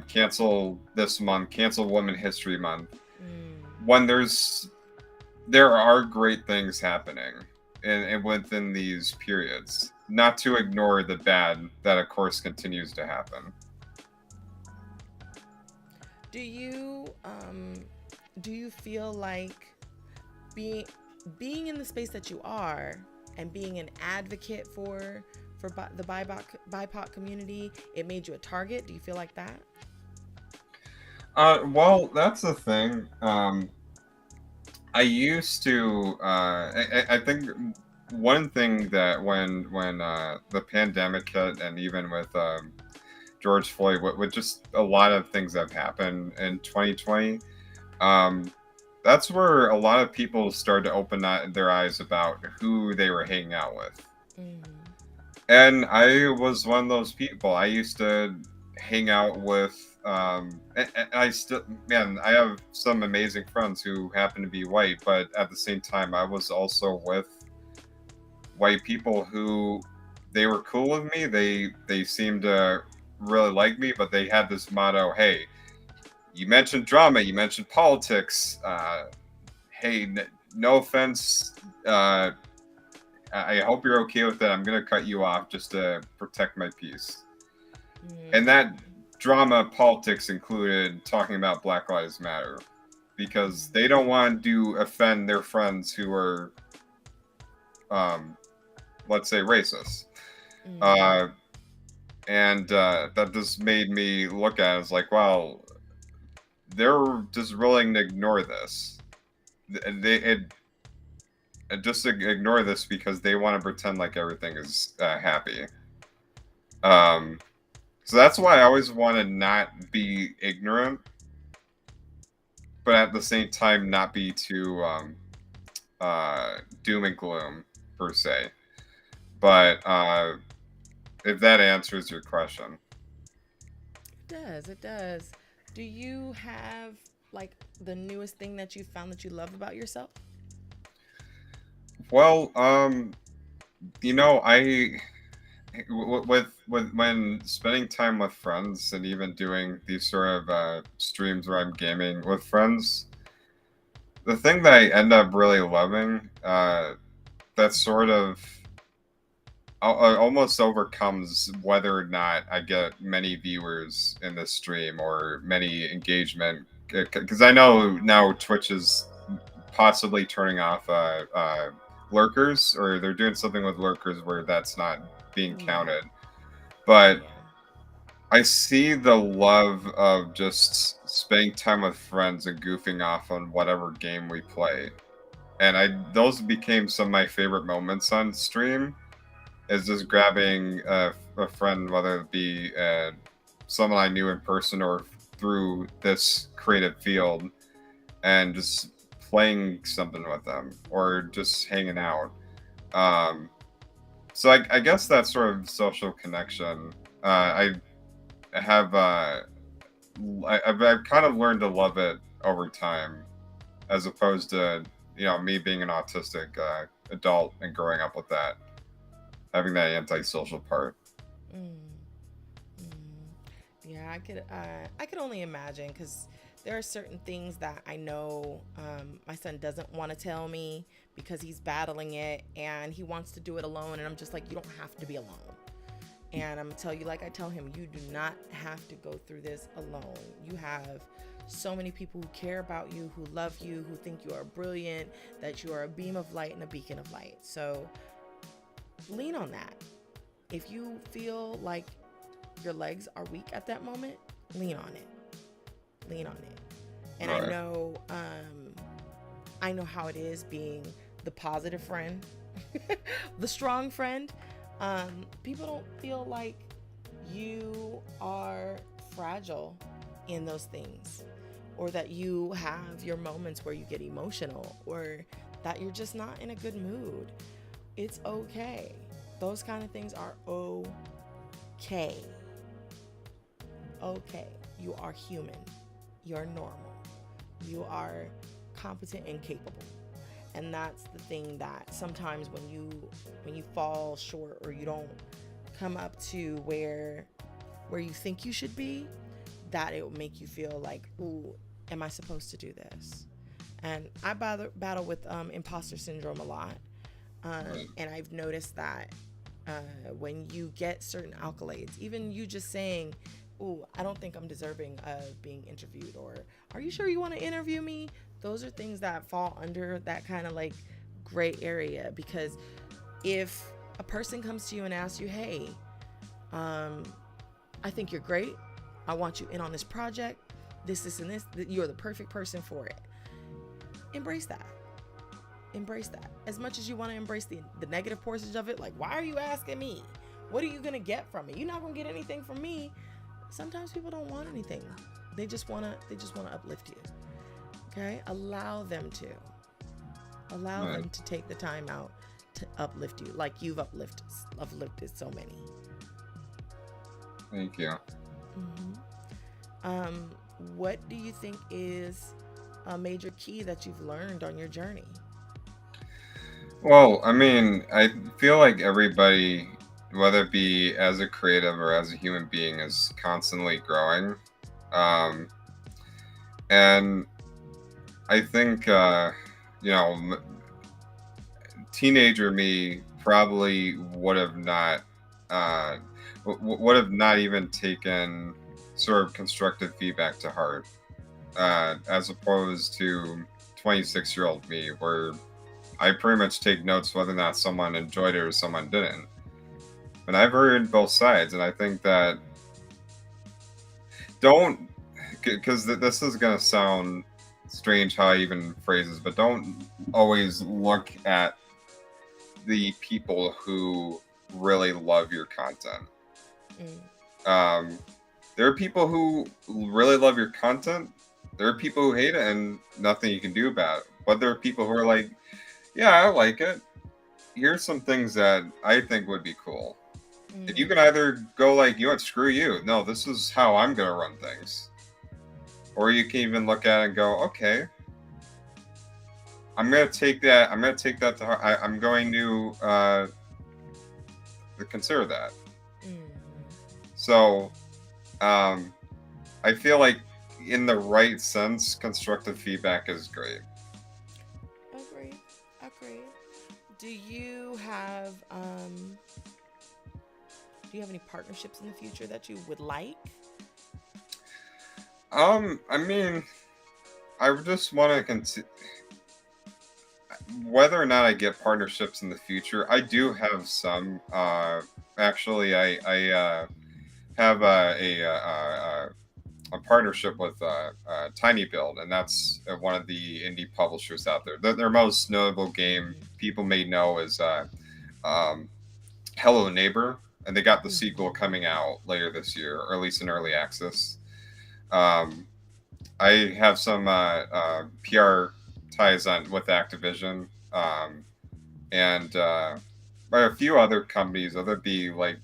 cancel this month, cancel Women History Month. Mm. When there are great things happening and within these periods, not to ignore the bad that of course continues to happen. Do you do you feel like being being in the space that you are and being an advocate for the BIPOC community, it made you a target? Do you feel like that? Well, that's the thing. I used to. I think one thing that when the pandemic hit, and even with George Floyd, with just a lot of things that have happened in 2020, um, that's where a lot of people started to open their eyes about who they were hanging out with. Mm. And I was one of those people. I used to hang out with, and I still, man, I have some amazing friends who happen to be white, but at the same time, I was also with white people who they were cool with me. They seemed to really like me, but they had this motto: "Hey, you mentioned drama, you mentioned politics. Hey, no offense. Uh, I hope you're okay with that. I'm gonna cut you off just to protect my peace." And Mm. that drama politics included talking about Black Lives Matter because they don't want to offend their friends who are, um, let's say, racist. Mm. Uh, and that just made me look at it as like, well, they're just willing to ignore this. Just ignore this because they want to pretend like everything is happy. Um, so that's why I always want to not be ignorant, but at the same time not be too doom and gloom per se. But if that answers your question, It does. It does. Do you have like the newest thing that you found that you love about yourself? well, I with when spending time with friends and even doing these sort of streams where I'm gaming with friends, the thing that I end up really loving, that sort of almost overcomes whether or not I get many viewers in this stream or many engagement. Because I know now Twitch is possibly turning off lurkers, or they're doing something with lurkers where that's not being Yeah. counted. But Yeah. I see the love of just spending time with friends and goofing off on whatever game we play. And I those became some of my favorite moments on stream, is just grabbing a friend, whether it be someone I knew in person or through this creative field, and just playing something with them or just hanging out. Um, so I guess that sort of social connection, I have, I've kind of learned to love it over time, as opposed to me being an autistic adult and growing up with that, having that antisocial part. Mm. Mm. Yeah, I could only imagine because there are certain things that I know my son doesn't want to tell me because he's battling it and he wants to do it alone, and I'm just like, you don't have to be alone. And I'm gonna tell you, like I tell him, you do not have to go through this alone. You have so many people who care about you, who love you, who think you are brilliant, that you are a beam of light and a beacon of light. So lean on that. If you feel like your legs are weak at that moment, lean on it. Lean on it. And Right. I know how it is being the positive friend, the strong friend. People don't feel like you are fragile in those things, or that you have your moments where you get emotional, or that you're just not in a good mood. It's okay. Those kind of things are okay. Okay. You are human. You're normal. You are competent and capable. And that's the thing that sometimes when you fall short, or you don't come up to where you think you should be, that it will make you feel like, ooh, am I supposed to do this? And I battle with imposter syndrome a lot. And I've noticed that when you get certain accolades, even you just saying, ooh, I don't think I'm deserving of being interviewed, or are you sure you want to interview me? Those are things that fall under that kind of like gray area. Because if a person comes to you and asks you, hey, I think you're great, I want you in on this project, this, and this, you're the perfect person for it. Embrace that. Embrace that. As much as you want to embrace the negative portions of it, like, why are you asking me? What are you going to get from it? You're not going to get anything from me. Sometimes people don't want anything. They just want to uplift you. Okay? Allow them to. Allow them to take the time out to uplift you, like you've uplifted so many. Thank you. What do you think is a major key that you've learned on your journey? Well, I mean, I feel like everybody, whether it be as a creative or as a human being, is constantly growing. And I think, teenager me probably would have not even taken sort of constructive feedback to heart, as opposed to 26-year-old me, where I pretty much take notes whether or not someone enjoyed it or someone didn't. And I've heard both sides, and I think that because this is going to sound strange how I even phrase this, but don't always look at the people who really love your content. There are people who really love your content. There are people who hate it and nothing you can do about it. But there are people who are like, yeah, I like it. Here's some things that I think would be cool. If you can either go like, you know what, screw you. No, this is how I'm going to run things. Or you can even look at it and go, okay, I'm going to take that to heart. I'm going to consider that. So, I feel like in the right sense, constructive feedback is great. Agree. Do you have any partnerships in the future that you would like? I mean, I just want to consider whether or not I get partnerships in the future. I do have some. Actually, I have a partnership with TinyBuild, and that's one of the indie publishers out there. Their most notable game people may know is Hello Neighbor, and they got the sequel coming out later this year, or at least in early access. I have some PR ties on with Activision, and by a few other companies, whether it be like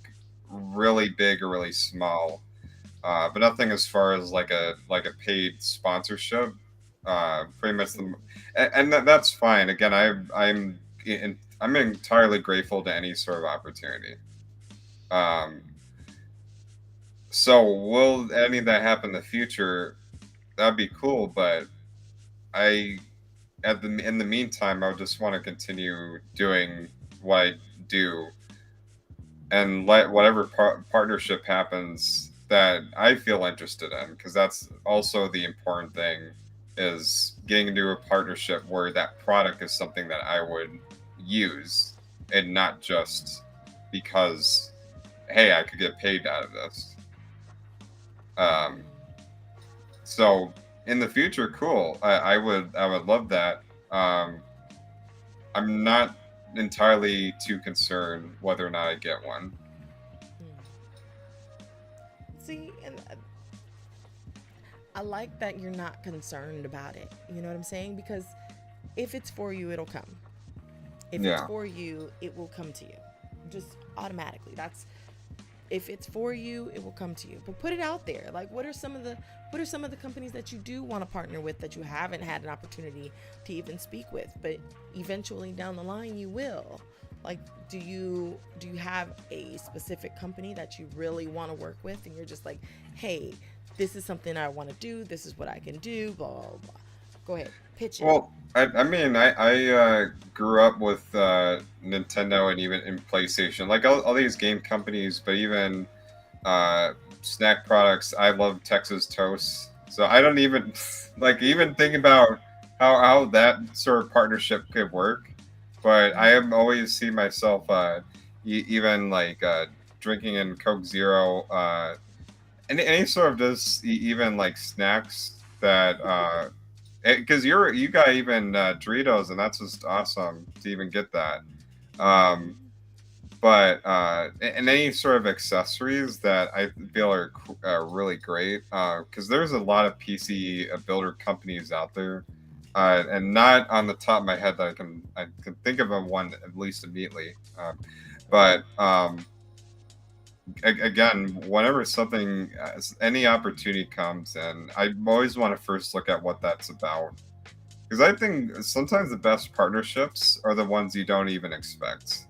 really big or really small, but nothing as far as like a paid sponsorship. Pretty much that's fine. Again, I'm entirely grateful to any sort of opportunity. So will any of that happen in the future? That'd be cool, but in the meantime, I just want to continue doing what I do, and let whatever partnership happens that I feel interested in, because that's also the important thing, is getting into a partnership where that product is something that I would use, and not just because, hey, I could get paid out of this. Um, so in the future, cool. I would love that. Um, I'm not entirely too concerned whether or not I get one. See, and I like that you're not concerned about it. You know what I'm saying? Because if it's for you, it'll come. If it's Yeah. for you, it will come to you. Just automatically. That's if it's for you, it will come to you. But put it out there. Like what are some of the companies that you do want to partner with that you haven't had an opportunity to even speak with, but eventually down the line you will? Like do you have a specific company that you really want to work with and you're just like, "Hey, this is something I want to do. This is what I can do." Blah blah blah. Go ahead, pitch it. Well, I mean, I grew up with Nintendo and even in PlayStation, like all these game companies, but even uh, snack products. I love Texas Toast, so I don't even like even think about how that sort of partnership could work. But I Mm-hmm. have always seen myself even like drinking in Coke Zero, any sort of just even like snacks that because you got even Doritos, and that's just awesome to even get that. Um, but and any sort of accessories that I feel are really great because there's a lot of PC builder companies out there, and not on the top of my head that I can think of one at least immediately. But again, whenever something any opportunity comes, and I always want to first look at what that's about because I think sometimes the best partnerships are the ones you don't even expect.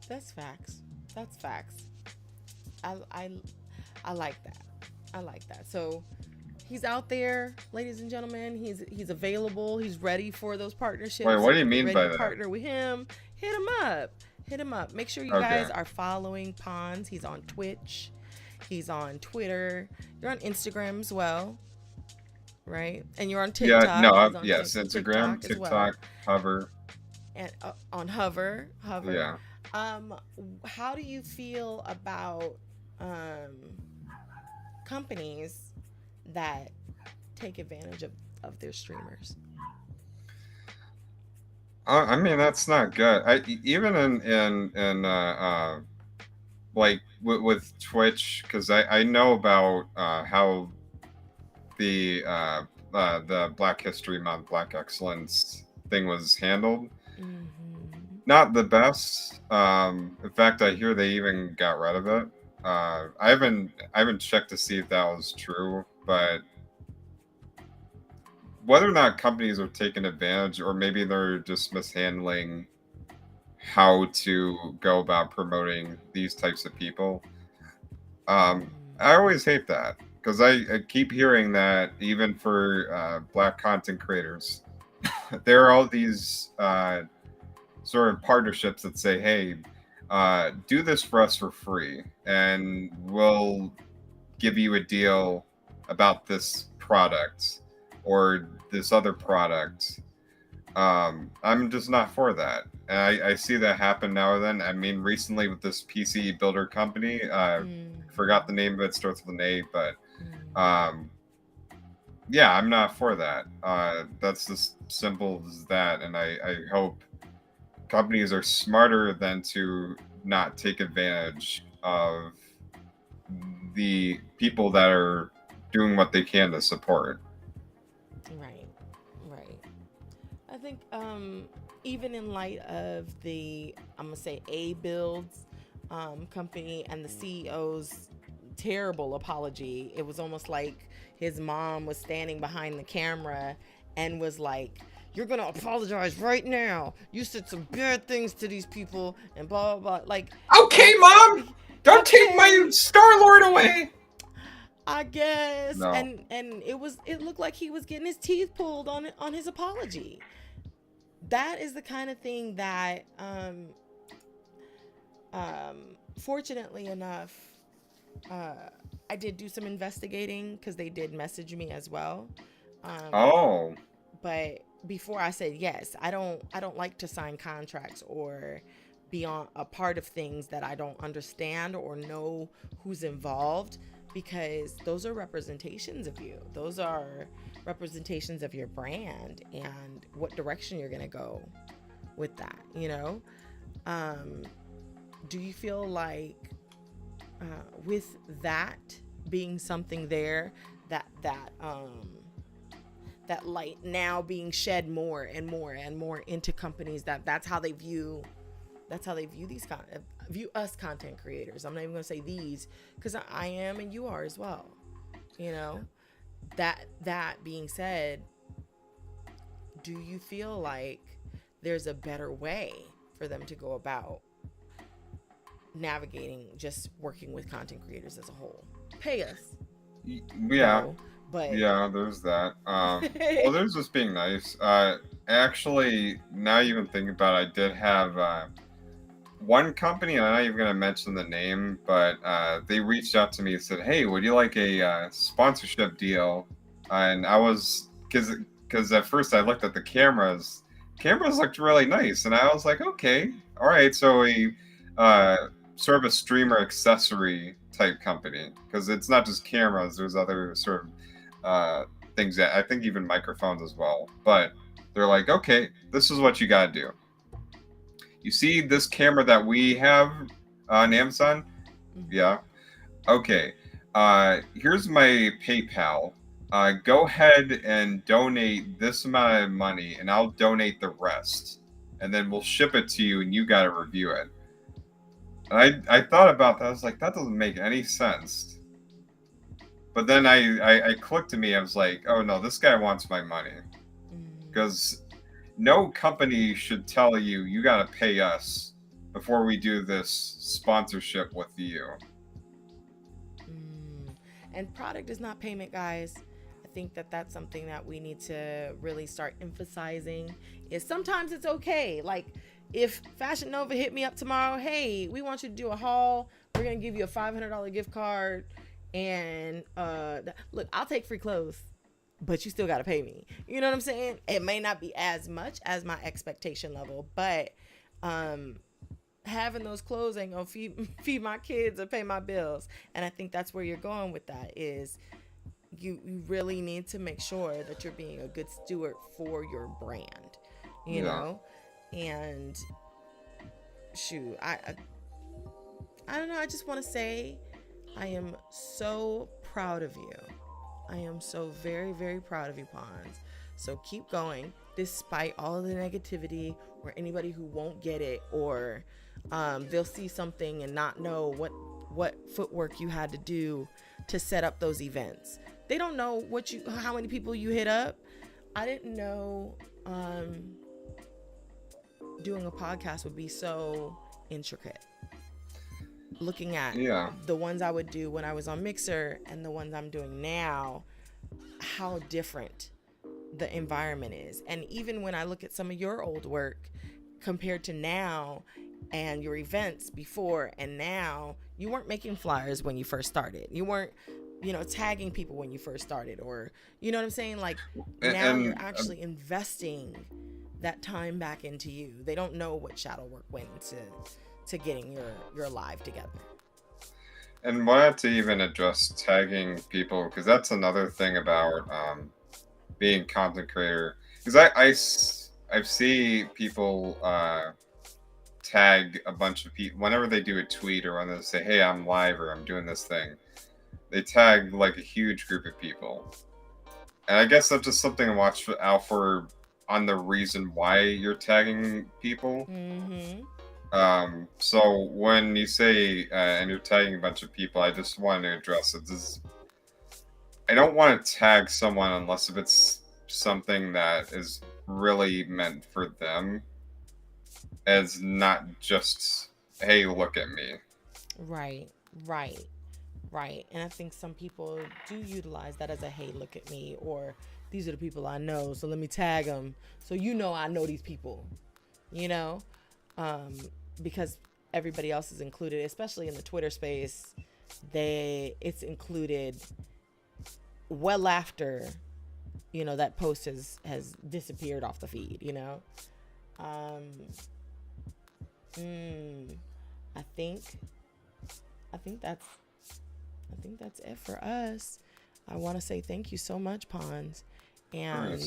That's facts. That's facts. I I I like that. I like that. So he's out there, ladies and gentlemen. He's available. He's ready for those Wait, partnerships. what If do you you're mean ready by to that? partner with him, hit him up. Hit him up. Make sure you Okay. guys are following Ponds. He's on Twitch. He's on Twitter. You're on Instagram as well, right? And you're on Yeah, no, TikTok. He's on yes, Instagram, TikTok as well, TikTok, Hover. and on Hover. Yeah. Um, how do you feel about um companies that take advantage of their streamers? I mean, that's not good. Even like with Twitch, because I know about how the Black History Month, Black Excellence thing was handled. Mm-hmm. Not the best. In fact, I hear they even got rid of it. I haven't checked to see if that was true, but whether or not companies are taking advantage, or maybe they're just mishandling how to go about promoting these types of people. I always hate that because I keep hearing that even for black content creators, there are all these sort of partnerships that say, "Hey, do this for us for free, and we'll give you a deal about this product or this other product." I'm just not for that. And I see that happen now and then. I mean, recently with this PC builder company, forgot the Mm-hmm. name of it, starts with an A, but Mm-hmm. um, yeah, I'm not for that. That's just simple as that. And I hope companies are smarter than to not take advantage of the people that are doing what they can to support. Right, right. I think even in light of the I'm gonna say A builds company and the CEO's terrible apology, it was almost like his mom was standing behind the camera and was like, "You're gonna apologize right now. You said some bad things to these people and blah blah blah." Like Okay, that's Mom! Don't take my okay. Star Lord away! I guess, No. and it looked like he was getting his teeth pulled on his apology. That is the kind of thing that fortunately enough, uh, I did do some investigating because they did message me as well. Um, Oh, but before I said yes, I don't like to sign contracts or be on a part of things that I don't understand or know who's involved. because those are representations of you. Those are representations of your brand and what direction you're going to go with that, you know? Do you feel like with that being something there, that light now being shed more and more and more into companies, that's how they view view us content creators? I'm not even gonna say these, because I am and you are as well, you know? That being said, do you feel like there's a better way for them to go about navigating just working with content creators as a whole? Pay us. Yeah. No, but Yeah, there's that. Well, there's just being nice. Actually, now you even think about it, I did have one company, I'm not even going to mention the name, but they reached out to me and said, hey, would you like a sponsorship deal? And I was, because at first I looked at the cameras looked really nice, and I was like, okay, all right, so sort of a streamer accessory type company, because it's not just cameras, there's other sort of things, that I think even microphones as well. But they're like, okay, this is what you got to do. You see this camera that we have on Amazon? Yeah. Okay. Here's my PayPal. Go ahead and donate this amount of money, and I'll donate the rest. And then we'll ship it to you, and you got to review it. And I thought about that. I was like, that doesn't make any sense. But then I clicked to me. I was like, oh, no, this guy wants my money. Because no company should tell you, you got to pay us before we do this sponsorship with you. And product is not payment, guys. I think that's something that we need to really start emphasizing, is sometimes it's okay. Like, if Fashion Nova hit me up tomorrow, hey, we want you to do a haul. We're going to give you a $500 gift card. And look, I'll take free clothes, but you still got to pay me. You know what I'm saying? It may not be as much as my expectation level, but having those clothes ain't gonna feed my kids or pay my bills. And I think that's where you're going with that, is you really need to make sure that you're being a good steward for your brand, you know? And shoot, I don't know. I just want to say I am so proud of you. I am so very, very proud of you, Ponds. So keep going, despite all of the negativity, or anybody who won't get it, or they'll see something and not know what footwork you had to do to set up those events. They don't know how many people you hit up. I didn't know doing a podcast would be so intricate. Looking at the ones I would do when I was on Mixer and the ones I'm doing now, how different the environment is. And even when I look at some of your old work compared to now, and your events before and now, you weren't making flyers when you first started. You weren't, tagging people when you first started, or, you know what I'm saying? Like, now you're actually investing that time back into you. They don't know what shadow work went into getting your live together. And wanted to even address tagging people, because that's another thing about being content creator. Because I see people tag a bunch of people whenever they do a tweet, or when they say, hey, I'm live, or I'm doing this thing. They tag like a huge group of people. And I guess that's just something to watch out for on the reason why you're tagging people. So when you say and you're tagging a bunch of people, I just want to address it. I don't want to tag someone unless if it's something that is really meant for them, as not just, hey, look at me. Right. And I think some people do utilize that as a, hey, look at me, or these are the people I know, so let me tag them so I know these people, because everybody else is included, especially in the Twitter space. It's included well after that post has disappeared off the feed. I think I think that's it for us. I want to say thank you so much, Ponds, and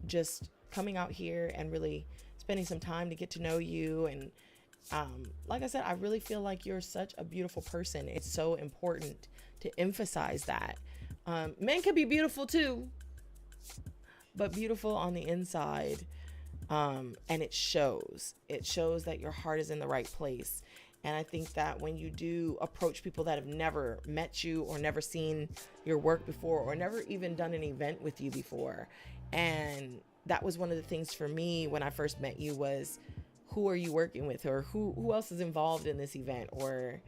just coming out here and really spending some time to get to know you. And like I said, I really feel like you're such a beautiful person. It's so important to emphasize that. Men can be beautiful too, but beautiful on the inside. And it shows that your heart is in the right place. And I think that when you do approach people that have never met you or never seen your work before or never even done an event with you before, and that was one of the things for me when I first met you was, who are you working with, or who else is involved in this event, or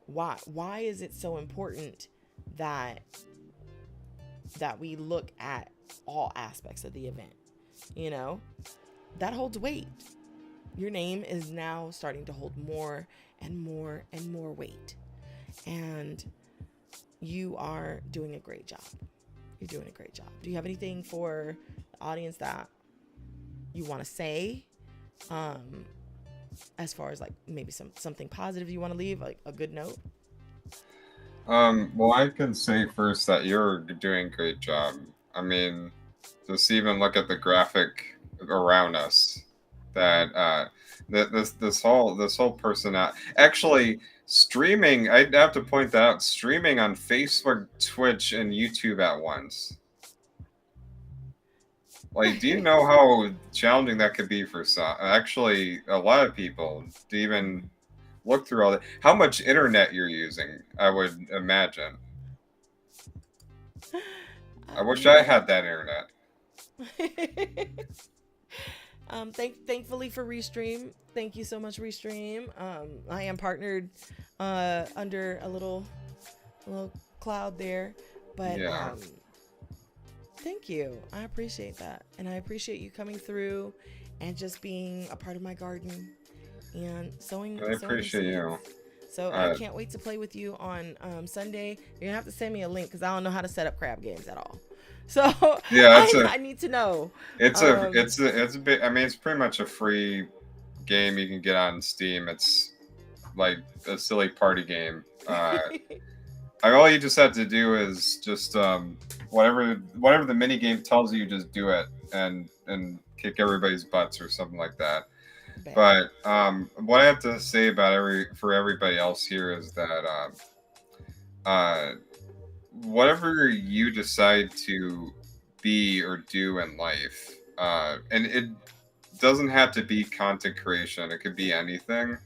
why is it so important that we look at all aspects of the event? You know, that holds weight. Your name is now starting to hold more and more and more weight. And you are doing a great job. You're doing a great job. Do you have anything for the audience that you want to say? As far as like maybe something positive you want to leave, like a good note? Well, I can say first that you're doing a great job. I mean, just even look at the graphic around us. That this whole person out actually streaming. I'd have to point that out. Streaming on Facebook, Twitch, and YouTube at once. Like, do you know how challenging that could be for some? Actually, a lot of people to even look through all that. How much internet you're using? I would imagine. I wish I had that internet. Thankfully for Restream, thank you so much, Restream. I am partnered under a little cloud there, but yeah. Thank you. I appreciate that, and I appreciate you coming through and just being a part of my garden and sowing. I appreciate you. So I can't wait to play with you on Sunday. You're gonna have to send me a link because I don't know how to set up crab games at all. So yeah, I need to know. It's a bit. I mean, it's pretty much a free game you can get on Steam. It's like a silly party game. All you just have to do is just whatever the mini game tells you, just do it and kick everybody's butts or something like that. But what I have to say about for everybody else here is that whatever you decide to be or do in life, and it doesn't have to be content creation, it could be anything.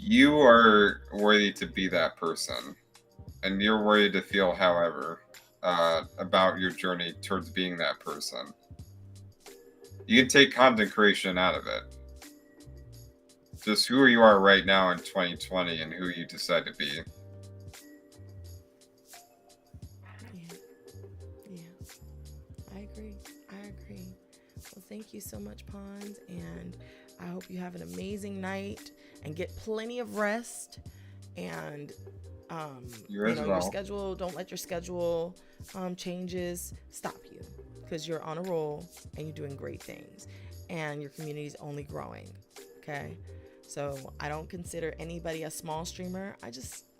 You are worthy to be that person, and you're worthy to feel however about your journey towards being that person. You can take content creation out of it. Just who you are right now in 2020 and who you decide to be. Yeah. I agree. Well, thank you so much, Ponds, and I hope you have an amazing night and get plenty of rest. And your schedule, don't let your schedule changes stop you, because you're on a roll and you're doing great things and your community is only growing. Okay. So I don't consider anybody a small streamer.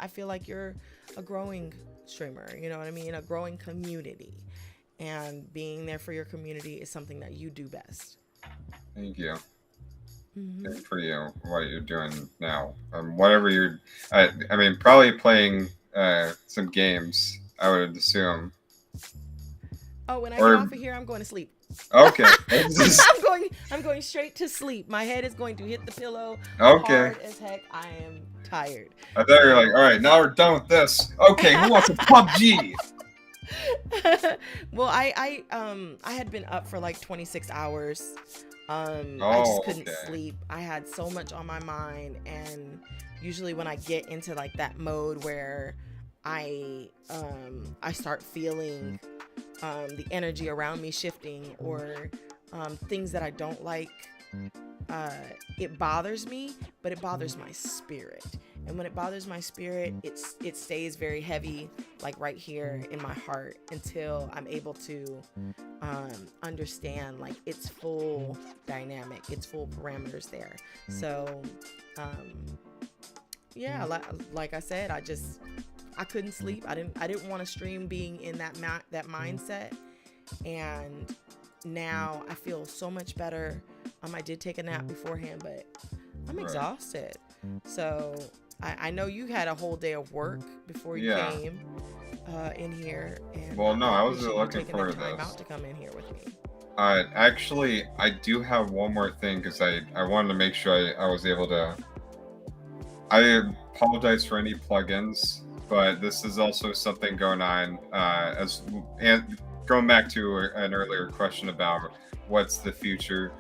I feel like you're a growing streamer, you know what I mean? A growing community, and being there for your community is something that you do best. Thank you. Good for you, what you're doing now. Whatever I mean, probably playing some games, I would assume. Oh, when I get off of here, I'm going to sleep. Okay. I'm going straight to sleep. My head is going to hit the pillow. Okay. Hard as heck. I am tired. I thought you were like, all right, now we're done with this. Okay, who wants a PUBG? Well, I had been up for like 26 hours. I just couldn't sleep. I had so much on my mind, and usually when I get into like that mode where I start feeling the energy around me shifting, or things that I don't like, it bothers me, but it bothers my spirit. And when it bothers my spirit, it stays very heavy, like right here in my heart, until I'm able to understand like its full dynamic, its full parameters there. So yeah, like I said, I couldn't sleep. I didn't want to stream being in that mindset, and now I feel so much better. I did take a nap beforehand, but I'm exhausted. So I know you had a whole day of work before you came in here, and Well, no, I was appreciate you looking taking forward the to time this. out to come in here with me. Actually, I do have one more thing because I wanted to make sure I was able to. I apologize for any plugins, but this is also something going on. And going back to an earlier question about what's the future.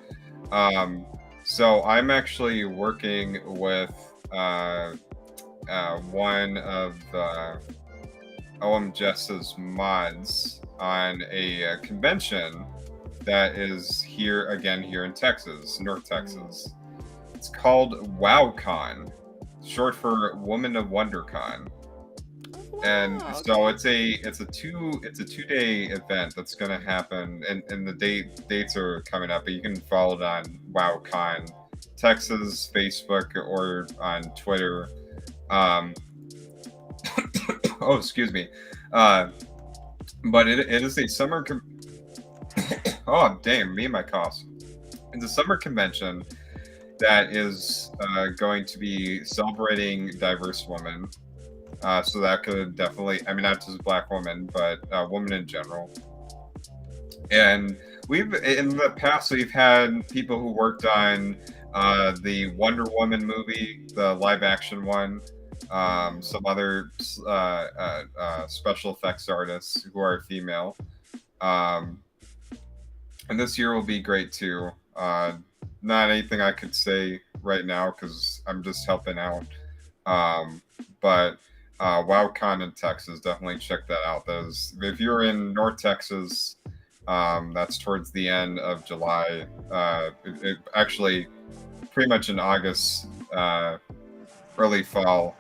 So I'm actually working with one of OM Jess's mods on a convention that is here in Texas, North Texas. It's called WowCon, short for Woman of WonderCon. Wow, And okay. so it's a 2-day event that's gonna happen, and the dates are coming up, but you can follow it on WowCon Texas, Facebook, or on Twitter. Oh, excuse me. But it is a summer. Oh, damn, me and my coughs. It's a summer convention that is going to be celebrating diverse women. So that could definitely, I mean, not just Black women, but women in general. And in the past, we've had people who worked on the Wonder Woman movie, the live action one. Some other special effects artists who are female. And this year will be great too. Not anything I could say right now because I'm just helping out. But WowCon in Texas, definitely check that out. If you're in North Texas, that's towards the end of July. Actually, pretty much in August, early fall.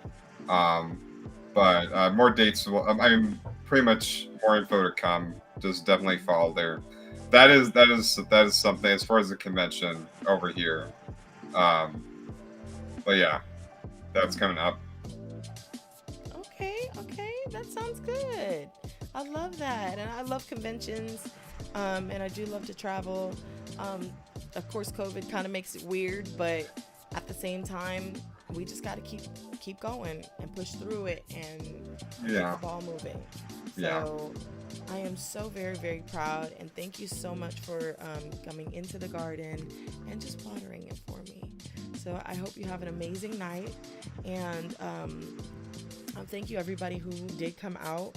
But more dates. I'm pretty much more info to come. Just definitely follow there. That is something as far as the convention over here. But yeah, that's coming up. Okay, that sounds good. I love that, and I love conventions, and I do love to travel. Of course, COVID kind of makes it weird, but at the same time, we just got to keep going and push through it and keep the ball moving. So I am so very, very proud, and thank you so much for coming into the garden and just watering it for me. So I hope you have an amazing night, and thank you everybody who did come out.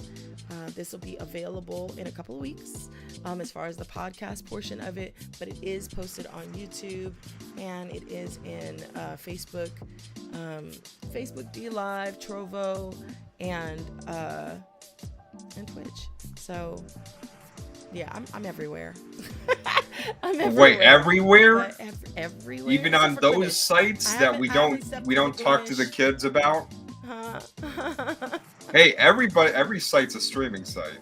This will be available in a couple of weeks as far as the podcast portion of it, but it is posted on YouTube, and it is in Facebook, DLive, Trovo, and Twitch. So yeah, I'm everywhere. I'm everywhere. Wait, everywhere? Everywhere. Even on those sites that we don't talk to the kids about? Hey, every site's a streaming site.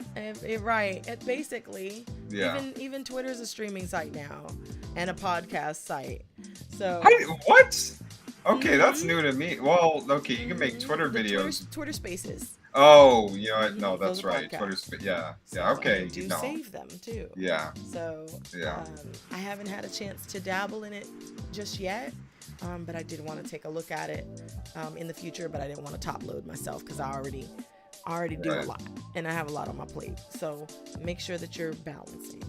Right. Basically, even Twitter's a streaming site now, and a podcast site. So what? Okay, that's new to me. Well, okay, you can make Twitter videos. Twitter Spaces. Oh, you know what? No, that's right. Twitter yeah, okay. I do save them too. Yeah. So I haven't had a chance to dabble in it just yet. But I did want to take a look at it in the future, but I didn't want to top load myself because I already do a lot, and I have a lot on my plate. So make sure that you're balancing.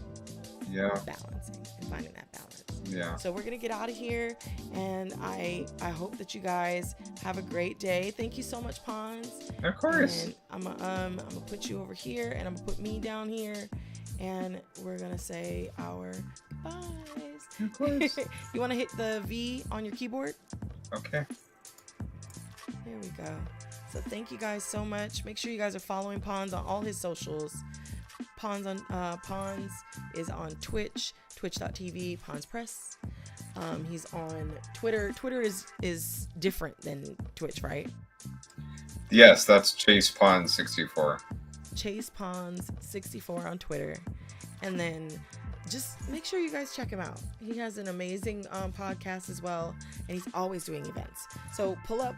Yeah. Balancing and finding that balance. Yeah. So we're gonna get out of here, and I hope that you guys have a great day. Thank you so much, Ponds. Of course. And I'm gonna put you over here, and I'm gonna put me down here, and we're gonna say our goodbyes. Of course. You want to hit the V on your keyboard? Okay. There we go. So thank you guys so much. Make sure you guys are following Ponds on all his socials. Ponds is on Twitch, twitch.tv, PondsPress. He's on Twitter. Twitter is different than Twitch, right? Yes, that's Chase Ponds 64. Chase Ponds 64 on Twitter. And then just make sure you guys check him out. He has an amazing podcast as well, and he's always doing events. So pull up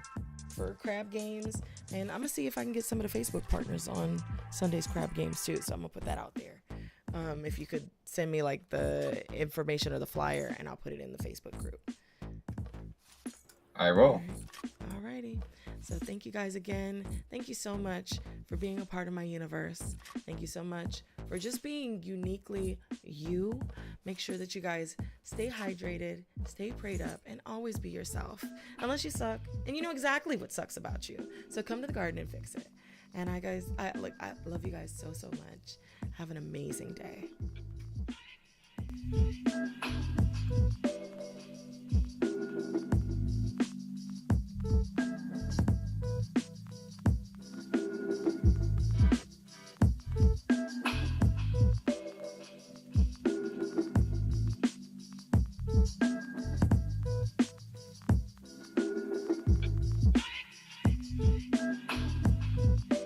for crab games, and I'm gonna see if I can get some of the Facebook partners on Sunday's crab games too. So I'm gonna put that out there. If you could send me like the information or the flyer, and I'll put it in the Facebook group. I will. Alrighty. So thank you guys again. Thank you so much for being a part of my universe. Thank you so much for just being uniquely you. Make sure that you guys stay hydrated, stay prayed up, and always be yourself. Unless you suck, and you know exactly what sucks about you. So come to the garden and fix it. And I love you guys so, so much. Have an amazing day.